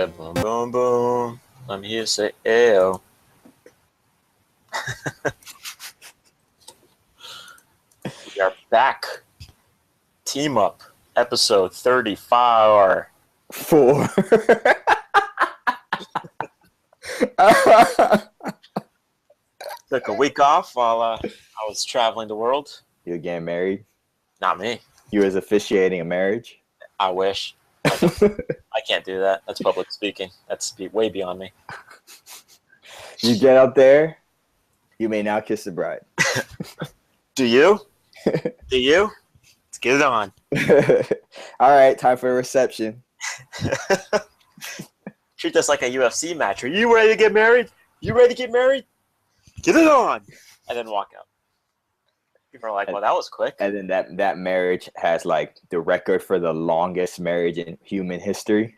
Boom, boom, boom. Let me hear you say, ayo. We are back. Team Up, episode 34. 4. Took a week off while I was traveling the world. You're getting married? Not me. You was officiating a marriage? I wish. I can't do that. That's public speaking. That's way beyond me. You get up there, you may now kiss the bride. Do you? Do you? Let's get it on. All right, time for a reception. Treat this like a UFC match. Are you ready to get married? You ready to get married? Get it on. And then walk out. People are like, well, that was quick. And then that marriage has like the record for the longest marriage in human history.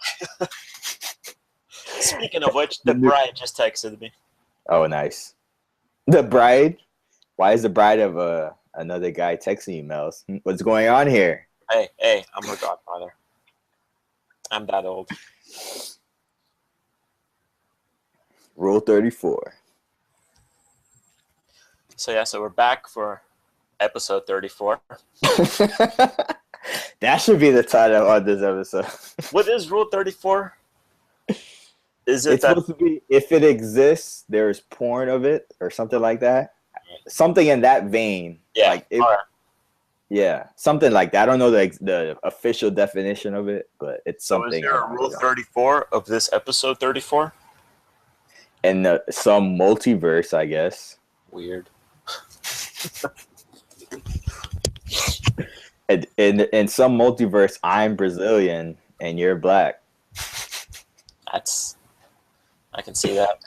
Speaking of which, the bride just texted me. Oh, nice. The bride? Why is the bride of another guy texting emails? What's going on here? Hey, I'm her godfather. I'm that old. Rule 34. So we're back for episode 34. That should be the title of this episode. What is Rule 34? Is it It's supposed to be, if it exists, there's porn of it or something like that. Something in that vein. Yeah. Like yeah, something like that. I don't know the official definition of it, but it's something. So is there a Rule 34 of this episode 34? And some multiverse, I guess. Weird. In some multiverse, I'm Brazilian and you're black. I can see that.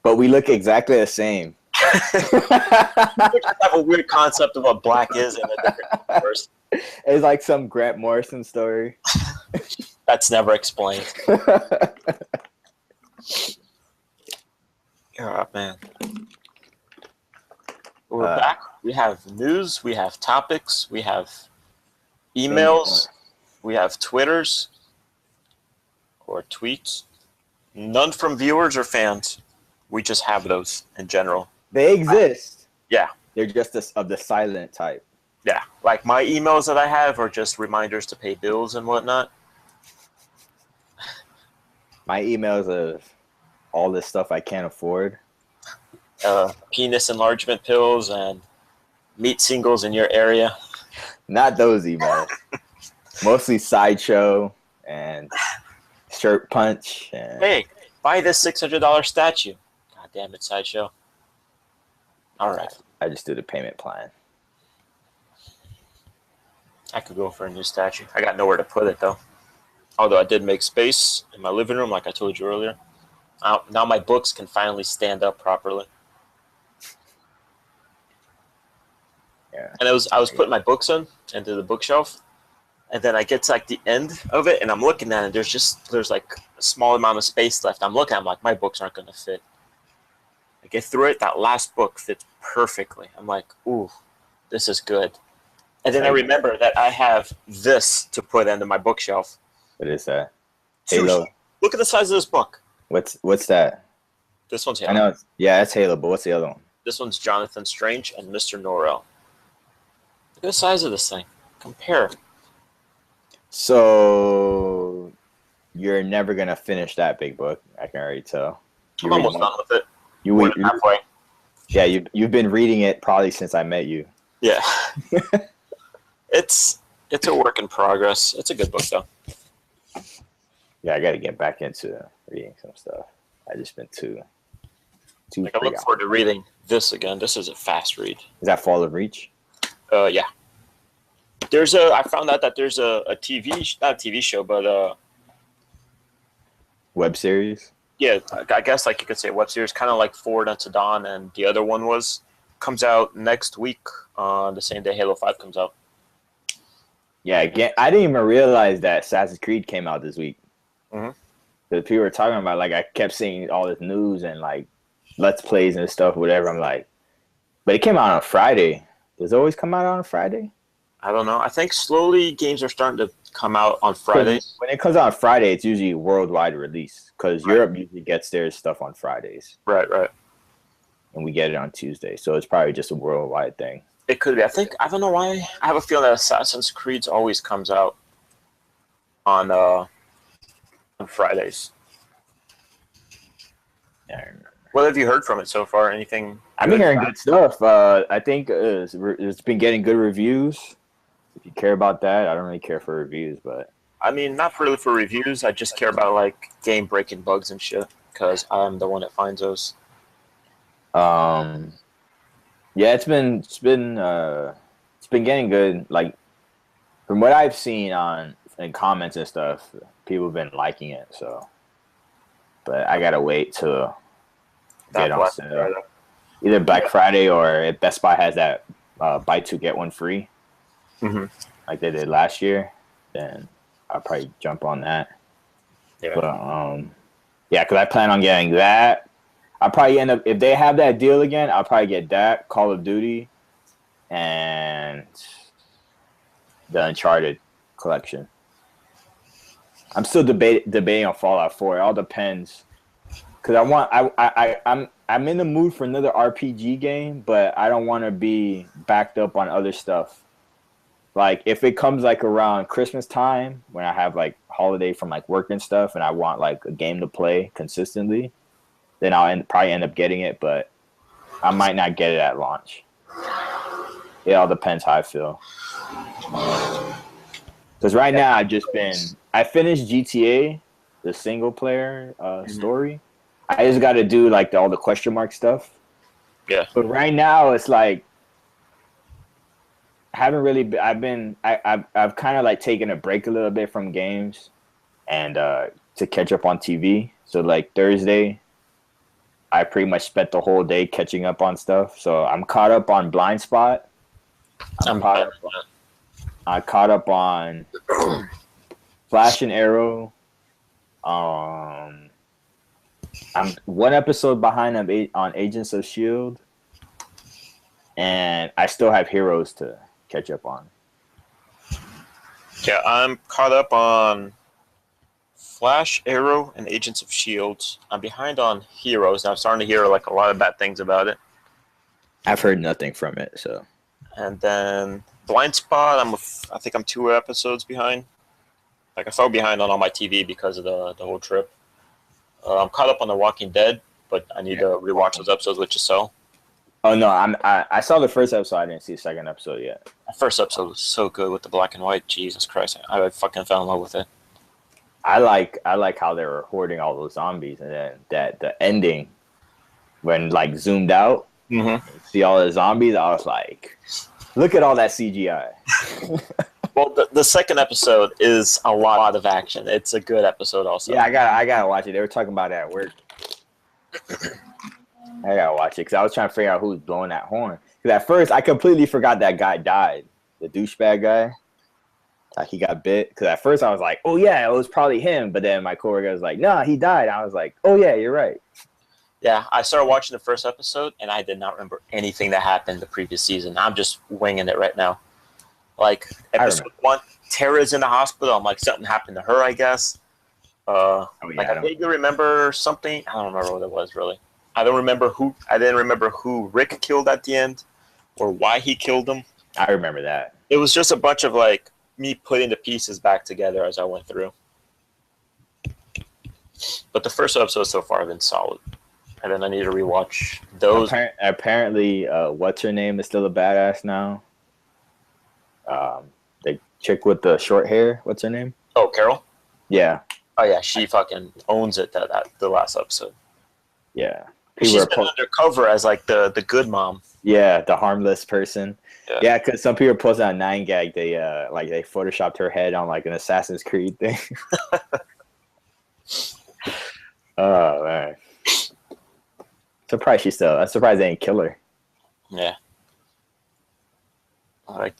But we look exactly the same. We just have a weird concept of what black is in a different universe. It's like some Grant Morrison story. That's never explained. Oh, man. We're back. We have news. We have topics. We have emails. We have Twitters or tweets. None from viewers or fans. We just have those in general. They exist. Yeah. They're just of the silent type. Yeah. Like my emails that I have are just reminders to pay bills and whatnot. My emails of all this stuff I can't afford. Penis enlargement pills and meat singles in your area. Not those emails. Mostly Sideshow and Shirt Punch. And Hey, buy this $600 statue. God damn it, Sideshow. All right. I just do the payment plan. I could go for a new statue. I got nowhere to put it, though. Although I did make space in my living room, like I told you earlier. Now my books can finally stand up properly. Yeah. And I was putting my books into the bookshelf, and then I get to like the end of it, and I'm looking at it. There's like a small amount of space left. I'm looking. I'm like, my books aren't going to fit. I get through it. That last book fits perfectly. I'm like, ooh, this is good. And then I remember that I have this to put into my bookshelf. What is that? Seriously, Halo. look at the size of this book. What's that? This one's Halo. I know. It's Halo, but what's the other one? This one's Jonathan Strange and Mr. Norrell. Look at the size of this thing. Compare. So you're never gonna finish that big book. I can already tell. I'm almost done with it. You halfway. Yeah, you've been reading it probably since I met you. Yeah. It's a work in progress. It's a good book though. Yeah, I got to get back into reading some stuff. I just been too. Like I look forward to reading this again. This is a fast read. Is that Fall of Reach? Yeah. I found out that there's not a TV show, but Web series? Yeah, I guess like you could say web series, kind of like Forward Unto Dawn, and the other one comes out next week on the same day Halo 5 comes out. Yeah, again, I didn't even realize that Assassin's Creed came out this week. Mm-hmm. The people were talking about, like, I kept seeing all this news and like Let's Plays and stuff, whatever. I'm like, but it came out on Friday. Does it always come out on a Friday? I don't know. I think slowly games are starting to come out on Fridays. When it comes out on Friday, it's usually worldwide release because Right. Europe usually gets their stuff on Fridays Right, right. and we get it on Tuesday. So it's probably just a worldwide thing. It could be. I don't know why. I have a feeling that Assassin's Creed always comes out on Fridays. Yeah. What have you heard from it so far? Anything? I've been hearing good stuff. I think it's been getting good reviews. If you care about that, I don't really care for reviews, but I mean, not really for reviews. I just care about like game breaking bugs and shit because I'm the one that finds those. um, yeah, it's been getting good. Like from what I've seen on in comments and stuff, people have been liking it. So, but I gotta wait to get on sale. Either Black Friday or if Best Buy has that buy two get one free, Mm-hmm. like they did last year, then I'll probably jump on that. Yeah. But yeah, because I plan on getting that. I'll probably end up if they have that deal again. I'll probably get that Call of Duty and the Uncharted collection. I'm still debating on Fallout 4. It all depends because I'm in the mood for another RPG game, but I don't want to be backed up on other stuff. Like if it comes like around Christmas time when I have like holiday from like work and stuff, and I want like a game to play consistently, then probably end up getting it. But I might not get it at launch. It all depends how I feel. Because right now I finished GTA, the single player story. I just got to do like all the question mark stuff. Yeah. But right now it's like I haven't really. I've kind of like taken a break a little bit from games, and to catch up on TV. So like Thursday, I pretty much spent the whole day catching up on stuff. So I'm caught up on Blind Spot. I caught up on Flash and Arrow. I'm one episode behind on Agents of Shield, and I still have Heroes to catch up on. Yeah, I'm caught up on Flash, Arrow, and Agents of Shield. I'm behind on Heroes, and I'm starting to hear like a lot of bad things about it. I've heard nothing from it, so. And then Blind Spot, I think I'm 2 episodes behind. Like I fell behind on all my TV because of the whole trip. I'm caught up on The Walking Dead, but I need to rewatch those episodes with Giselle. Oh no, I saw the first episode. I didn't see the second episode yet. The first episode was so good with the black and white. Jesus Christ, I fucking fell in love with it. I like how they were hoarding all those zombies, and then the ending when like zoomed out, see all the zombies. I was like, look at all that CGI. Well, the second episode is a lot of action. It's a good episode, also. Yeah, I gotta watch it. They were talking about it at work. I gotta watch it because I was trying to figure out who was blowing that horn. Because at first I completely forgot that guy died, the douchebag guy. Like he got bit. Because at first I was like, oh yeah, it was probably him. But then my coworker was like, nah, he died. I was like, oh yeah, you're right. Yeah, I started watching the first episode and I did not remember anything that happened the previous season. I'm just winging it right now. Like episode 1, Tara's in the hospital. I'm like, something happened to her, I guess. I vaguely remember something. I don't remember what it was really. I didn't remember who Rick killed at the end, or why he killed him. I remember that. It was just a bunch of like me putting the pieces back together as I went through. But the first episode so far have been solid, and then I need to rewatch those. Apparently, what's her name is still a badass now. The chick with the short hair. What's her name? Oh, Carol. Yeah. Oh yeah, she fucking owns it. The last episode. Yeah. She's been undercover as like the good mom. Yeah, the harmless person. Yeah, because some people posted on 9gag, they photoshopped her head on like an Assassin's Creed thing. Oh man. I'm surprised they didn't kill her. Yeah. Like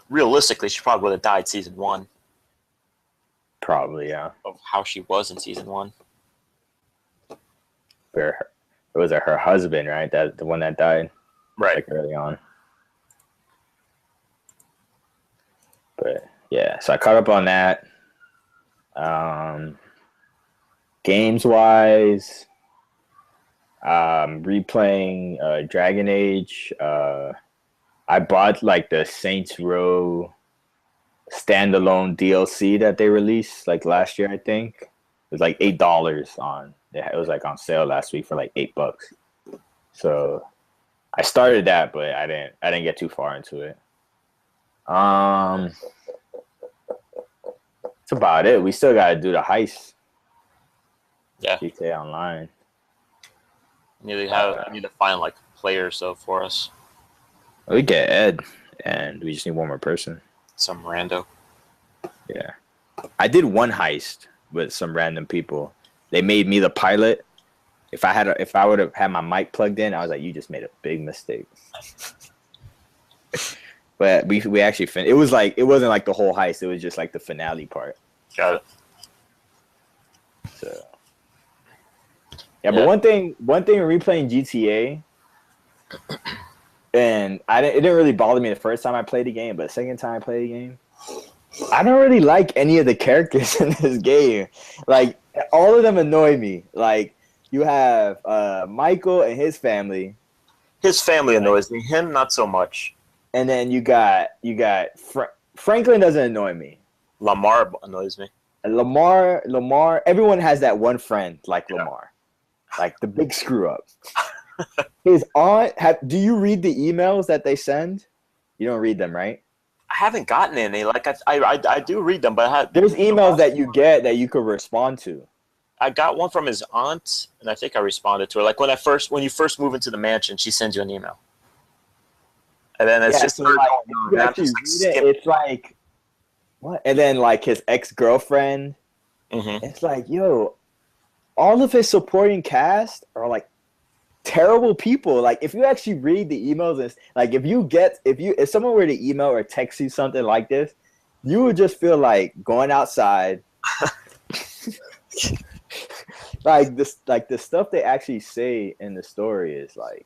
realistically she probably would have died season 1. Probably, yeah. Of how she was in season 1. It was her husband, right? That the one that died, right? Like early on. But yeah, so I caught up on that. Games wise, replaying Dragon Age. I bought like the Saints Row standalone DLC that they released like last year. I think it was like $8 on. It was like on sale last week for like $8. So I started that, but I didn't get too far into it. That's about it. We still gotta do the heist. Yeah. GTA Online. I need to find like players though for us. We get Ed, and we just need one more person. Some rando. Yeah, I did one heist with some random people. They made me the pilot. If I would have had my mic plugged in, I was like, "You just made a big mistake." But we actually finished. It was like it wasn't like the whole heist. It was just like the finale part. Got it. So yeah, but one thing replaying GTA, and it didn't really bother me the first time I played the game, but the second time I played the game, I don't really like any of the characters in this game. Like all of them annoy me. Like you have Michael and his family. His family annoys me. Him, not so much. And then you got Franklin doesn't annoy me. Lamar annoys me. Lamar. Everyone has that one friend like Lamar, like the big screw up. His aunt. Do you read the emails that they send? You don't read them, right? I haven't gotten any. Like I do read them, but there's emails that you get that you could respond to. I got one from his aunt, and I think I responded to her. Like when you first move into the mansion, she sends you an email, and then it's just so like, you actually read it. It's like what? And then like his ex-girlfriend. Mm-hmm. It's like, yo, all of his supporting cast are like terrible people. Like if you actually read the emails, and like if someone were to email or text you something like this, you would just feel like going outside. Like the stuff they actually say in the story is like,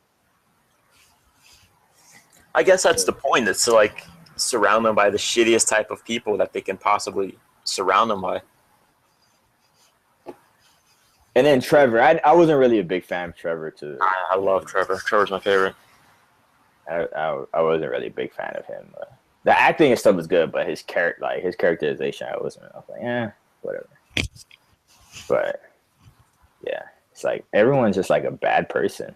I guess that's the point. It's to like surround them by the shittiest type of people that they can possibly surround them by. And then Trevor, I wasn't really a big fan of Trevor too. I love Trevor. Trevor's my favorite. I wasn't really a big fan of him. The acting and stuff was good, but his characterization, I was like, whatever. But yeah, it's like everyone's just like a bad person.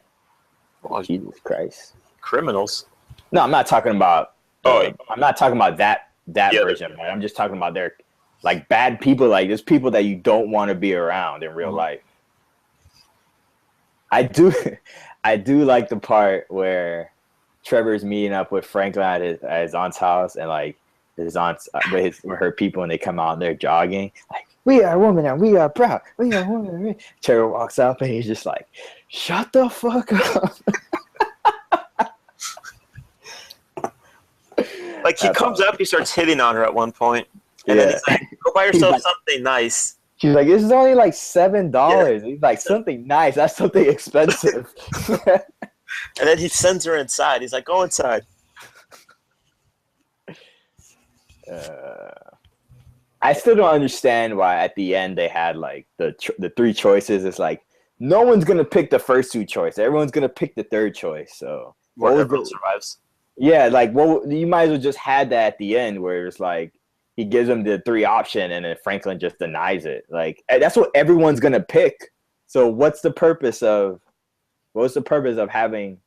Well, Jesus Christ, criminals. No, I'm not talking about. I'm not talking about that version. Yeah. I'm just talking about their like bad people. Like there's people that you don't want to be around in real life. I do like the part where Trevor's meeting up with Franklin at his aunt's house, and like his aunt's with her people, and they come out and they're jogging. Like, we are women and we are proud. We are women. Trevor walks up and he's just like, shut the fuck up. Like he comes up, he starts hitting on her at one point, and then he's like, "Go buy yourself like, something nice." She's like, "This is only like $7." He's like, "Something nice? That's something expensive." And then he sends her inside. He's like, "Go inside." I still don't understand why at the end they had like the three choices. It's like no one's gonna pick the first two choices. Everyone's gonna pick the third choice. So whoever survives. Yeah, like you might as well just had that at the end where it's like he gives them the 3 option and then Franklin just denies it. Like that's what everyone's gonna pick. So what's the purpose of having,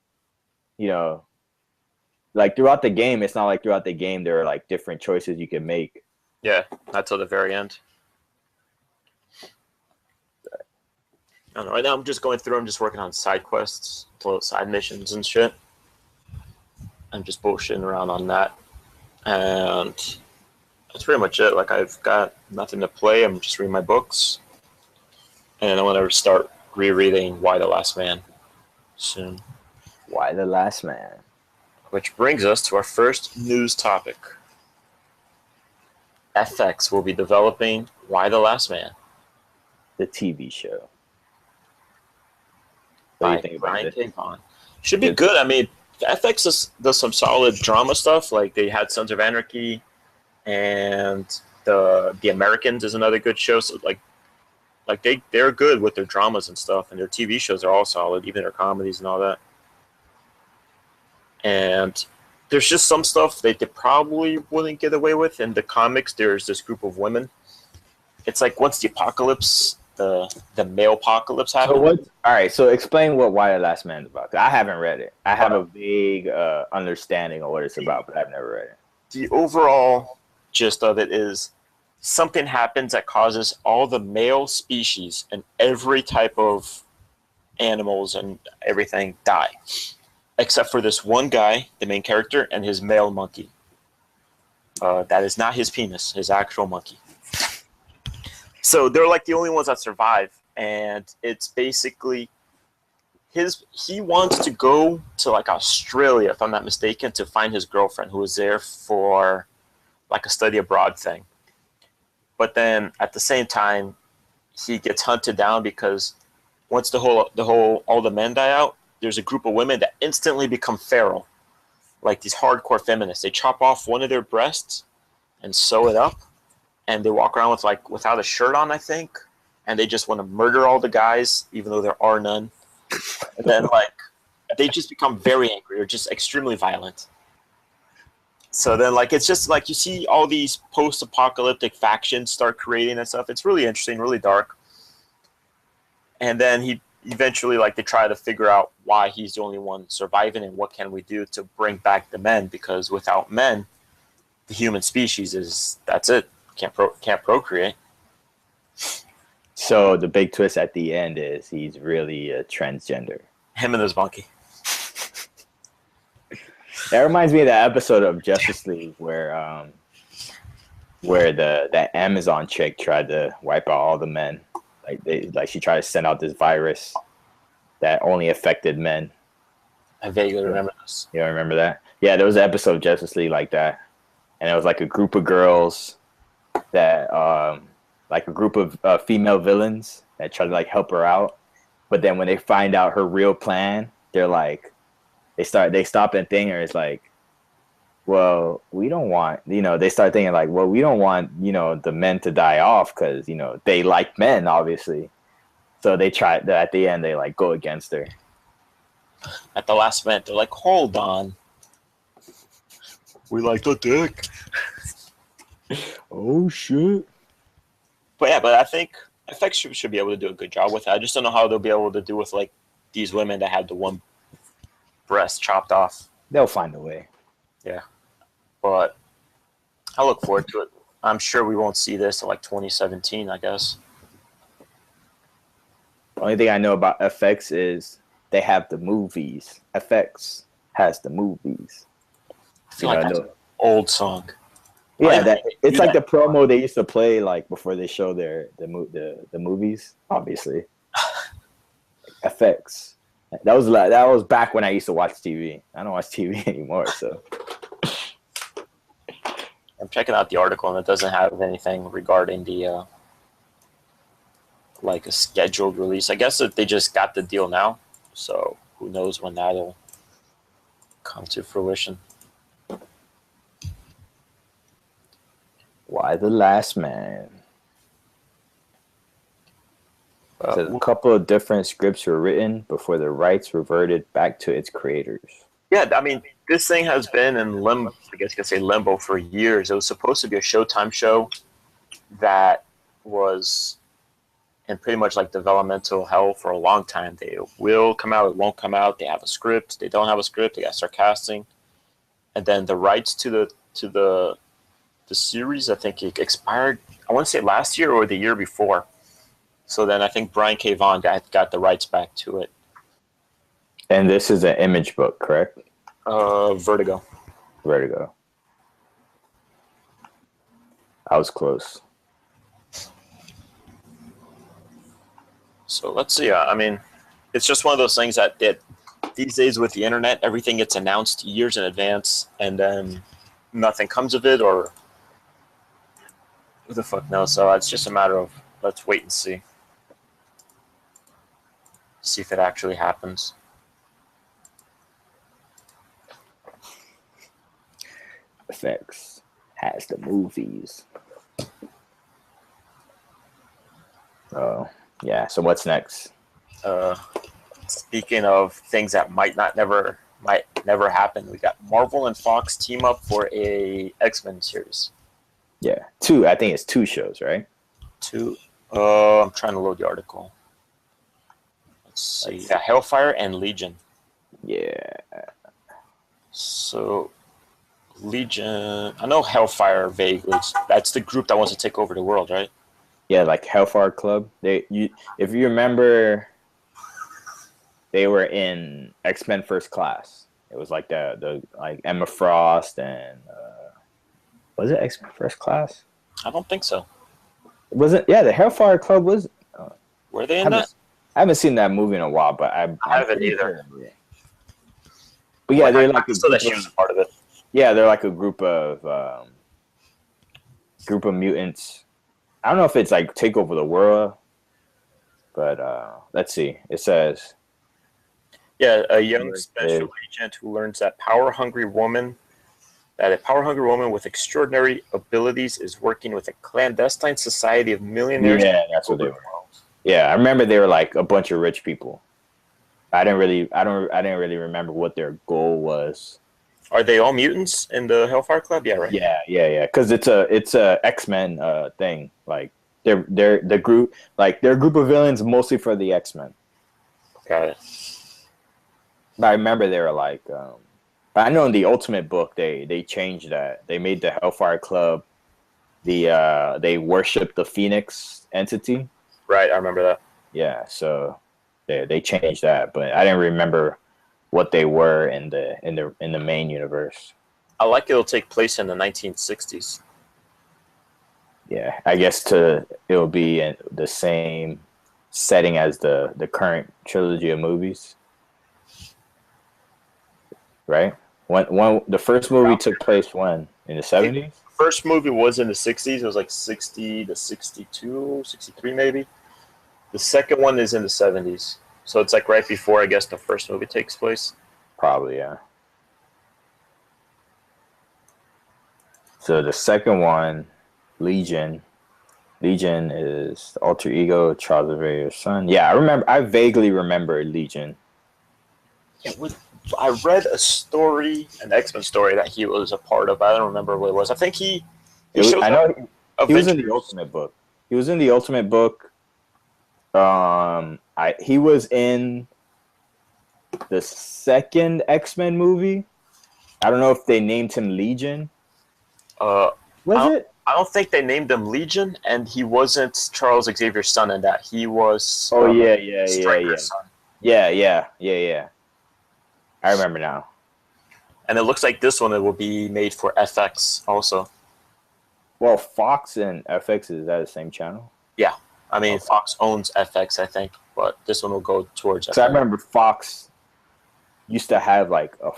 like throughout the game? It's not like throughout the game there are like different choices you can make. Yeah, not till the very end. I don't know. Right now I'm just going through. I'm just working on side quests, little side missions and shit. I'm just bullshitting around on that. And that's pretty much it. Like, I've got nothing to play. I'm just reading my books. And I want to start rereading Y: The Last Man soon. Y: The Last Man. Which brings us to our first news topic. FX will be developing Y: The Last Man. The TV show. What do you think about it? Should be good. I mean, FX does some solid drama stuff. Like they had Sons of Anarchy, and the Americans is another good show. So like they're good with their dramas and stuff, and their TV shows are all solid, even their comedies and all that. And there's just some stuff that they probably wouldn't get away with in the comics. There's this group of women. It's like once the apocalypse, the male apocalypse So happens. what? All right. So explain what Why the Last Man is about. 'Cause I haven't read it. I have a vague understanding of what it's about, but I've never read it. The overall gist of it is something happens that causes all the male species and every type of animals and everything die, except for this one guy, the main character, and his male monkey. That is not his penis, his actual monkey. So they're like the only ones that survive, and it's basically he wants to go to like Australia, if I'm not mistaken, to find his girlfriend who was there for like a study abroad thing. But then at the same time, he gets hunted down because once all the men die out, there's a group of women that instantly become feral, like these hardcore feminists. They chop off one of their breasts and sew it up, and they walk around with like without a shirt on, I think, and they just want to murder all the guys, even though there are none. And then like they just become very angry or just extremely violent. So then like it's just like you see all these post-apocalyptic factions start creating and stuff. It's really interesting, really dark. And then he eventually like they try to figure out why he's the only one surviving and what can we do to bring back the men, because without men, the human species is that's it. Can't procreate. So the big twist at the end is he's really a transgender. Him and his monkey. That reminds me of that episode of Justice League where that Amazon chick tried to wipe out all the men. Like she tried to send out this virus that only affected men. I vaguely remember this. You don't remember that? Yeah, there was an episode of Justice League like that, and it was like a group of girls that like a group of female villains that try to like help her out, but then when they find out her real plan, they're like they stop and think, or it's like, well, we don't want, they start thinking like, well, we don't want, the men to die off because, they like men, obviously. So they try, at the end, they like go against her. At the last minute, they're like, hold on. We like the dick. Oh, shit. But yeah, but I think FX should be able to do a good job with it. I just don't know how they'll be able to do with like these women that had the one breast chopped off. They'll find a way. Yeah. But I look forward to it. I'm sure we won't see this in like 2017, I guess. The only thing I know about FX is they have the movies. FX has the movies. I feel like that's an old song. Yeah, it's like the promo they used to play like before they show the movies. Obviously, FX. That was back when I used to watch TV. I don't watch TV anymore, so. I'm checking out the article and it doesn't have anything regarding the like a scheduled release. I guess that they just got the deal now, so who knows when that'll come to fruition. Why the Last Man? So a couple of different scripts were written before the rights reverted back to its creators. Yeah, I mean, this thing has been in limbo, I guess you could say limbo, for years. It was supposed to be a Showtime show that was in pretty much like developmental hell for a long time. They will come out, it won't come out. They have a script, they don't have a script, they got to start casting. And then the rights to the series, I think it expired, I want to say last year or the year before. So then I think Brian K. Vaughan got the rights back to it. And this is an Image book, correct? Vertigo. Vertigo. I was close. So let's see. I mean, it's just one of those things that these days with the internet, everything gets announced years in advance, and then nothing comes of it, or who the fuck knows. So it's just a matter of let's wait and see. See if it actually happens. FX has the movies. Oh, yeah. So what's next? Speaking of things that might never happen, we got Marvel and Fox team up for a X-Men series. Yeah, two. I think it's two shows, right? Two. I'm trying to load the article. Let's see. Yeah, Hellfire and Legion. Yeah. So, Legion. I know Hellfire vaguely. That's the group that wants to take over the world, right? Yeah, like Hellfire Club. If you remember, they were in X-Men First Class. It was like the like Emma Frost and was it X-Men First Class? I don't think so. Was it? Yeah, the Hellfire Club was. Were they in that? I haven't seen that movie in a while, but I haven't either. Sure. But yeah, they're like so that she was a part of it. Yeah, they're like a group of mutants. I don't know if it's like take over the world, but let's see. It says, yeah, a young special agent who learns that a power hungry woman with extraordinary abilities is working with a clandestine society of millionaires. Yeah, that's what they were. Yeah, I remember they were like a bunch of rich people. I didn't really remember what their goal was. Are they all mutants in the Hellfire Club? Yeah, right. Yeah. Because it's a X-Men thing. Like they're the group, like they're a group of villains mostly for the X-Men. Got it. But I remember they were like, but I know in the Ultimate book they changed that. They made the Hellfire Club. They worship the Phoenix entity. Right, I remember that. Yeah, so they changed that, but I didn't remember what they were in the main universe. I like it'll take place in the 1960s. Yeah, I guess it'll be in the same setting as the current trilogy of movies, right? When the first movie took place when in the 70s. First movie was in the 60s. It was like 60 to 62, 63 maybe. The second one is in the 70s. So it's like right before, I guess, the first movie takes place. Probably, yeah. So the second one, Legion is the alter ego of Charles Xavier's son. Yeah, I vaguely remember Legion. I read a story, an X-Men story that he was a part of. I don't remember what it was. I think he was in the Ultimate book. He was in the Ultimate book. He was in the second X-Men movie. I don't know if they named him Legion. I don't think they named him Legion, and he wasn't Charles Xavier's son in that. He was. Stryker's son. Yeah. I remember now. And it looks like this one will be made for FX also. Well, Fox and FX, is that the same channel? Yeah. I mean, okay. Fox owns FX, I think, but this one will go towards FX. So I remember Fox used to have like a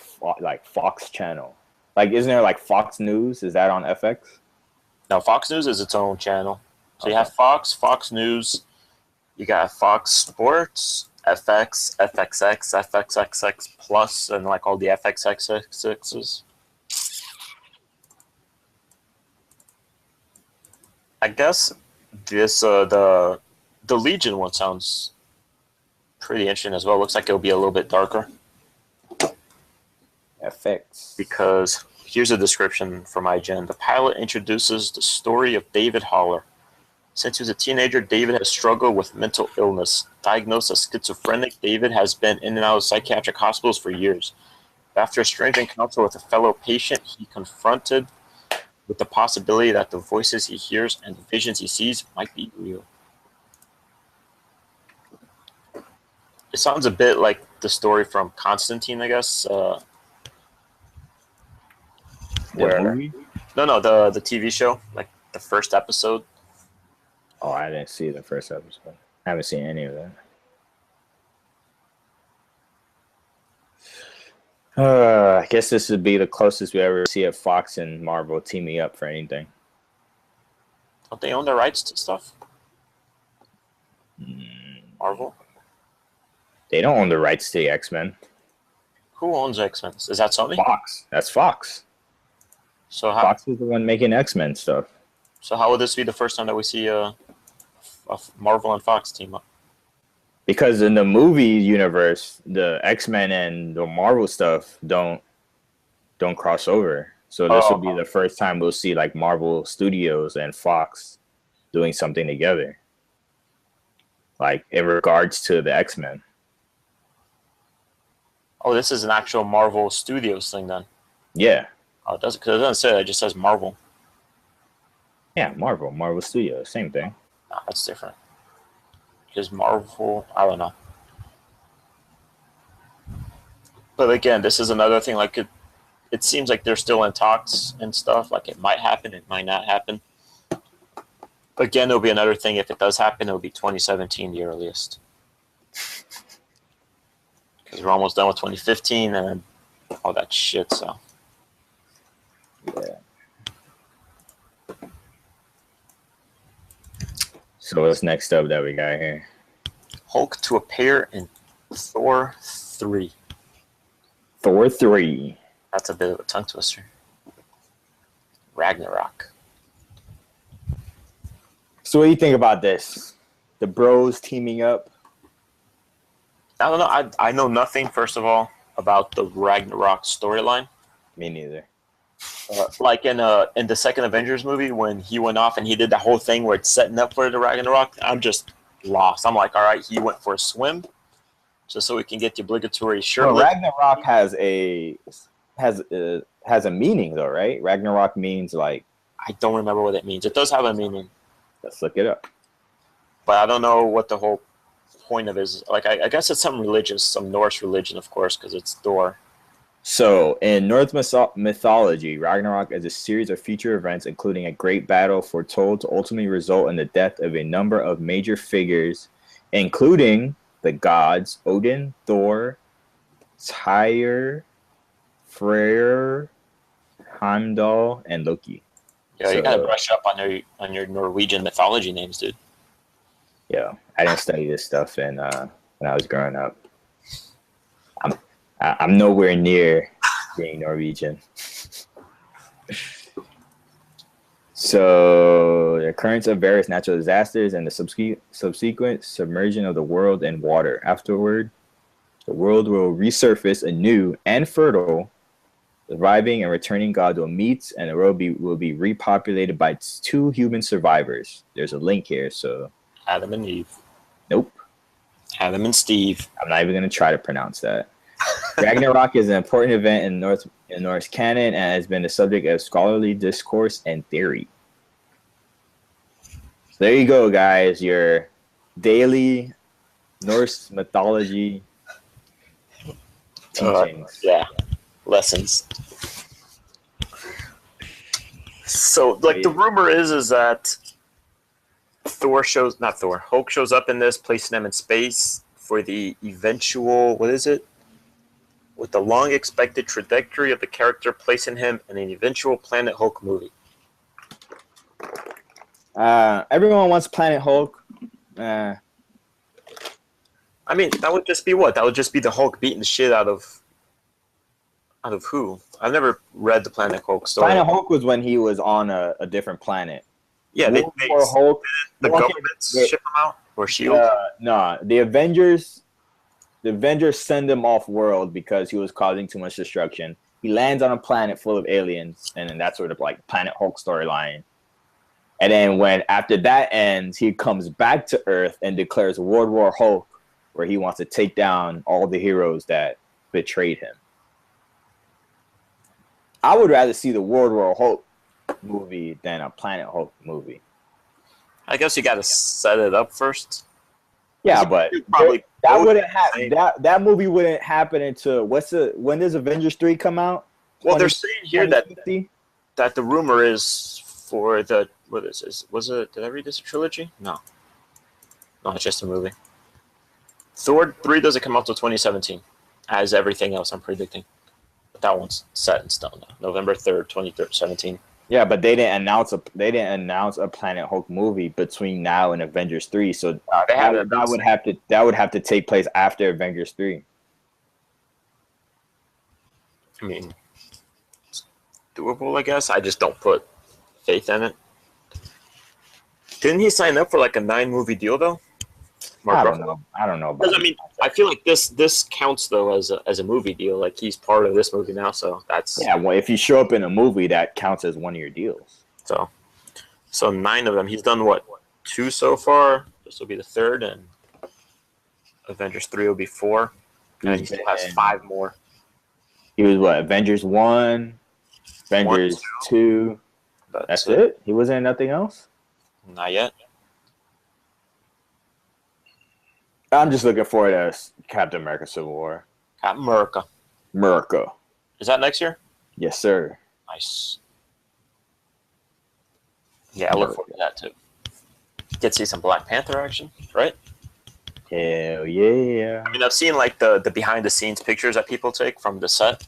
Fox channel. Like, isn't there like Fox News? Is that on FX? No, Fox News is its own channel. So you have Fox News, you got Fox Sports, FX, FXX, FXXX Plus, and like all the FXXXs. I guess this the Legion one sounds pretty interesting as well. Looks like it'll be a little bit darker. FX. Because here's a description from IGN. The pilot introduces the story of David Haller. Since he was a teenager, David has struggled with mental illness. Diagnosed as schizophrenic, David has been in and out of psychiatric hospitals for years. After a strange encounter with a fellow patient, he confronted with the possibility that the voices he hears and the visions he sees might be real. It sounds a bit like the story from Constantine, I guess. Movie? No, the TV show, like the first episode. Oh, I didn't see the first episode. I haven't seen any of that. I guess this would be the closest we ever see of Fox and Marvel teaming up for anything. Don't they own the rights to stuff? Marvel? They don't own the rights to the X-Men. Who owns X-Men? Is that Sony? Fox. That's Fox. So how Fox is the one making X-Men stuff. so how would this be the first time that we see a Marvel and Fox team up? Because in the movie universe, the X-Men and the Marvel stuff don't cross over. So this will be the first time we'll see like Marvel Studios and Fox doing something together. Like in regards to the X-Men. Oh, this is an actual Marvel Studios thing then. Yeah. Oh, it doesn't, because it doesn't say that. It just says Marvel. Yeah, Marvel Studios, same thing. No, that's different. Because Marvel, I don't know. But again, this is another thing. Like it seems like they're still in talks and stuff. Like it might happen, it might not happen. Again, it'll be another thing. If it does happen, it'll be 2017, the earliest. Because we're almost done with 2015 and all that shit. So Yeah. So what's next up that we got here? Hulk to appear in Thor 3. Thor 3. That's a bit of a tongue twister. Ragnarok. So what do you think about this? The bros teaming up? I don't know. I know nothing, first of all, about the Ragnarok storyline. Me neither. Like in the second Avengers movie, when he went off and he did that whole thing where it's setting up for the Ragnarok, I'm just lost. I'm like, all right, he went for a swim, just so we can get the obligatory shirt. Well, Ragnarok has a meaning though, right? Ragnarok means like, I don't remember what it means. It does have a meaning, let's look it up. but I don't know what the whole point of it is. Like, I guess it's some religious, some Norse religion, of course, because it's Thor. So, in Norse mythology, Ragnarok is a series of future events, including a great battle foretold to ultimately result in the death of a number of major figures, including the gods Odin, Thor, Tyr, Freyr, Heimdall, and Loki. Yeah, you gotta brush up on your Norwegian mythology names, dude. Yeah, I didn't study this stuff when I was growing up. I'm nowhere near being Norwegian. So the occurrence of various natural disasters and the subsequent submersion of the world in water. Afterward, the world will resurface anew and fertile. The surviving and returning gods will meet, and the world will be repopulated by 2 human survivors. There's a link here, so Adam and Eve. nope. Adam and Steve. I'm not even going to try to pronounce that. Ragnarok is an important event in Norse canon and has been the subject of scholarly discourse and theory. So there you go, guys. Your daily Norse mythology teachings. Yeah, lessons. So, like, the rumor is that Hulk shows up in this, placing them in space for the eventual, what is it? With the long expected trajectory of the character, placing him in an eventual Planet Hulk movie. Everyone wants Planet Hulk. I mean, that would just be what? That would just be the Hulk beating the shit out of who? I've never read the Planet Hulk story. Planet Hulk was when he was on a different planet. Yeah, the government ship him out? Or S.H.I.E.L.D.? No, the Avengers send him off world because he was causing too much destruction. He lands on a planet full of aliens, and then that's sort of like Planet Hulk storyline. And then after that ends, he comes back to Earth and declares World War Hulk, where he wants to take down all the heroes that betrayed him. I would rather see the World War Hulk movie than a Planet Hulk movie. I guess you got to set it up first. Yeah, but that wouldn't happen. That movie wouldn't happen until when does Avengers 3 come out? Well, they're saying here that the rumor is for the what is this? Was it? Did I read this trilogy? No, it's just a movie. Thor 3 doesn't come out till 2017, as everything else I'm predicting. But that one's set in stone now. November 3rd, 2017. Yeah, but they didn't announce a Planet Hulk movie between now and Avengers 3, so that would have to take place after Avengers 3. I mean, doable, I guess. I just don't put faith in it. Didn't he sign up for like a 9-movie deal though? Mark I don't Ruffalo? know. I don't know about Because I mean, I feel like this counts though as a movie deal. Like he's part of this movie now, so that's Yeah, well, if you show up in a movie, that counts as one of your deals. so 9 of them. He's done what, 2 so far. This will be the 3rd, and Avengers 3 will be 4, and he still has 5 more. He was what? Avengers 1, Avengers 2. That's it? He wasn't in nothing else? Not yet. I'm just looking forward to Captain America Civil War. Captain America. America. Is that next year? Yes, sir. Nice. Yeah, I look forward to that too. Get to see some Black Panther action, right? Hell yeah. I mean, I've seen like the behind the scenes pictures that people take from the set.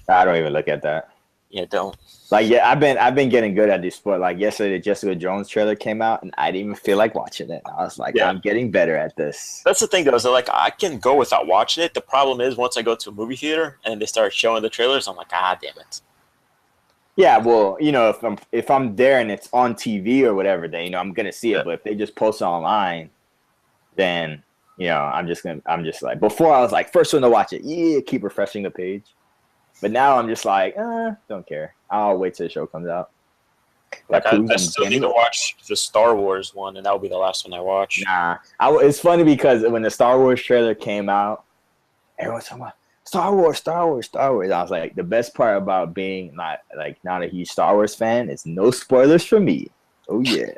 I don't even look at that. Yeah, don't. Like, yeah, I've been getting good at this sport. Like yesterday, the Jessica Jones trailer came out, and I didn't even feel like watching it. I was like, Yeah. I'm getting better at this. That's the thing, though, is that, like, I can go without watching it. The problem is once I go to a movie theater and they start showing the trailers, I'm like, ah, damn it. Yeah, well, you know, if I'm there and it's on TV or whatever, then you know I'm gonna see it. Yeah. But if they just post it online, then you know I'm just like, before I was like first one to watch it, yeah, keep refreshing the page. But now I'm just like, don't care. I'll wait till the show comes out. Like, I still need to watch the Star Wars one, and that will be the last one I watch. Nah, it's funny because when the Star Wars trailer came out, everyone's talking about Star Wars, Star Wars, Star Wars. I was like, the best part about being not a huge Star Wars fan is no spoilers for me. Oh yeah.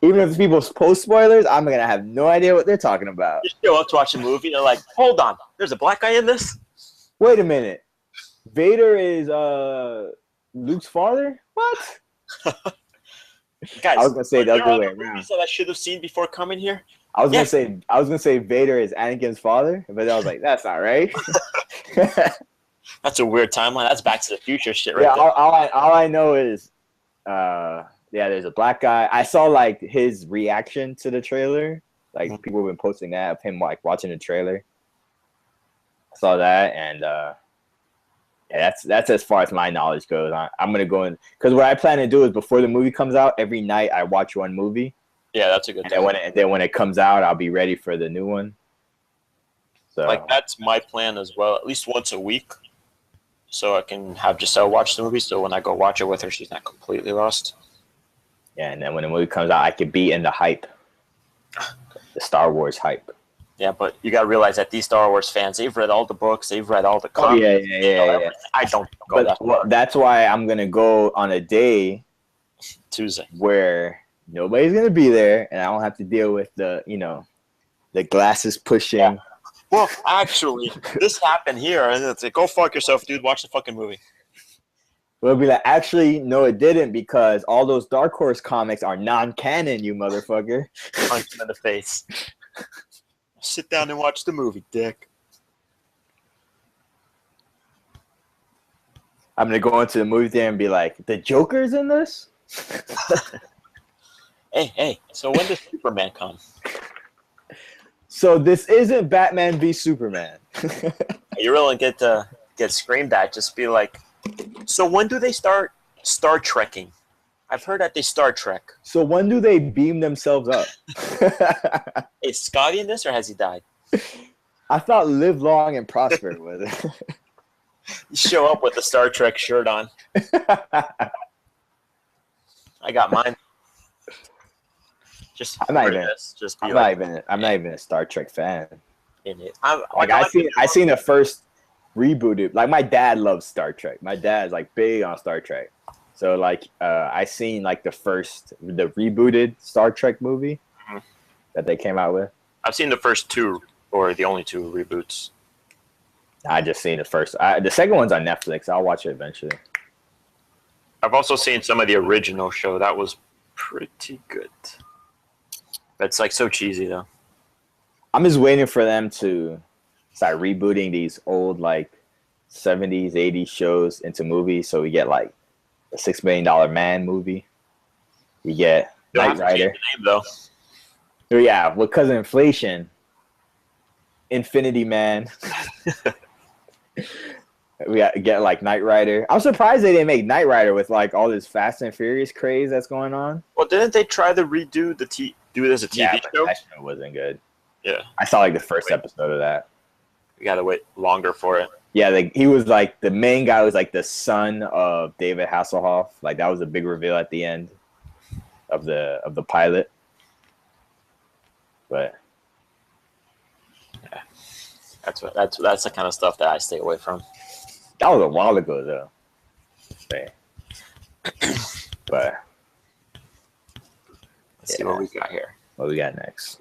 Even if people post spoilers, I'm gonna have no idea what they're talking about. You show up to watch a movie, they're like, hold on, there's a black guy in this? Wait a minute. Vader is Luke's father? What? Guys, I was gonna say the other way around. around. That I should have seen before coming here. I was gonna say Vader is Anakin's father, but I was like, that's not right. That's a weird timeline. That's Back to the Future shit, right? Yeah, there. all I know is, there's a black guy. I saw like his reaction to the trailer. Like people have been posting that of him like watching the trailer. I saw that, and yeah, that's as far as my knowledge goes. I'm gonna go in because what I plan to do is before the movie comes out, every night I watch one movie. Yeah, that's a good. And then when it comes out, I'll be ready for the new one. So like that's my plan as well. At least once a week, so I can have Giselle watch the movie. So when I go watch it with her, she's not completely lost. Yeah, and then when the movie comes out, I could be in the hype, the Star Wars hype. Yeah, but you gotta realize that these Star Wars fans, they've read all the books, they've read all the comics. Yeah. I don't go that far. That's why I'm gonna go on a day Tuesday where nobody's gonna be there, and I don't have to deal with the glasses pushing. Yeah. Well, actually, this happened here, and it's like, go fuck yourself, dude. Watch the fucking movie. We'll be like, actually, no, it didn't, because all those Dark Horse comics are non-canon, you motherfucker. Punch him in the face. Sit down and watch the movie, dick. I'm gonna go into the movie theater and be like, the Joker's in this? Hey, so when does Superman come? So this isn't Batman v Superman. You really get screamed at. Just be like, so when do they start Star Trekking? I've heard that they Star Trek. So when do they beam themselves up? Is Scotty in this, or has he died? I thought Live Long and Prosper was it. You show up with the Star Trek shirt on. I got mine. Just I'm not even. Just be I'm not even a Star Trek fan. in it. I seen the first rebooted. Like my dad loves Star Trek. My dad's like big on Star Trek. So like I seen like the rebooted Star Trek movie that they came out with. I've seen the first 2 or the only 2 reboots. I just seen the first. The second one's on Netflix. I'll watch it eventually. I've also seen some of the original show. That was pretty good. It's like so cheesy though. I'm just waiting for them to start rebooting these old like 70s, 80s shows into movies, so we get like a $6 Million Man movie. You get Knight Rider. Name, though. Oh, yeah, well, because of inflation, Infinity Man. We got to get like Knight Rider. I'm surprised they didn't make Knight Rider with like all this Fast and Furious craze that's going on. Well, didn't they try to redo do it as a TV Yeah, but show? that show wasn't good. Yeah, I saw like the first episode of that. we gotta wait longer for it. Yeah, like he was like the main guy was like the son of David Hasselhoff. Like that was a big reveal at the end of the pilot. But yeah, that's the kind of stuff that I stay away from. that was a while ago though. But Let's see what we got here. What we got next?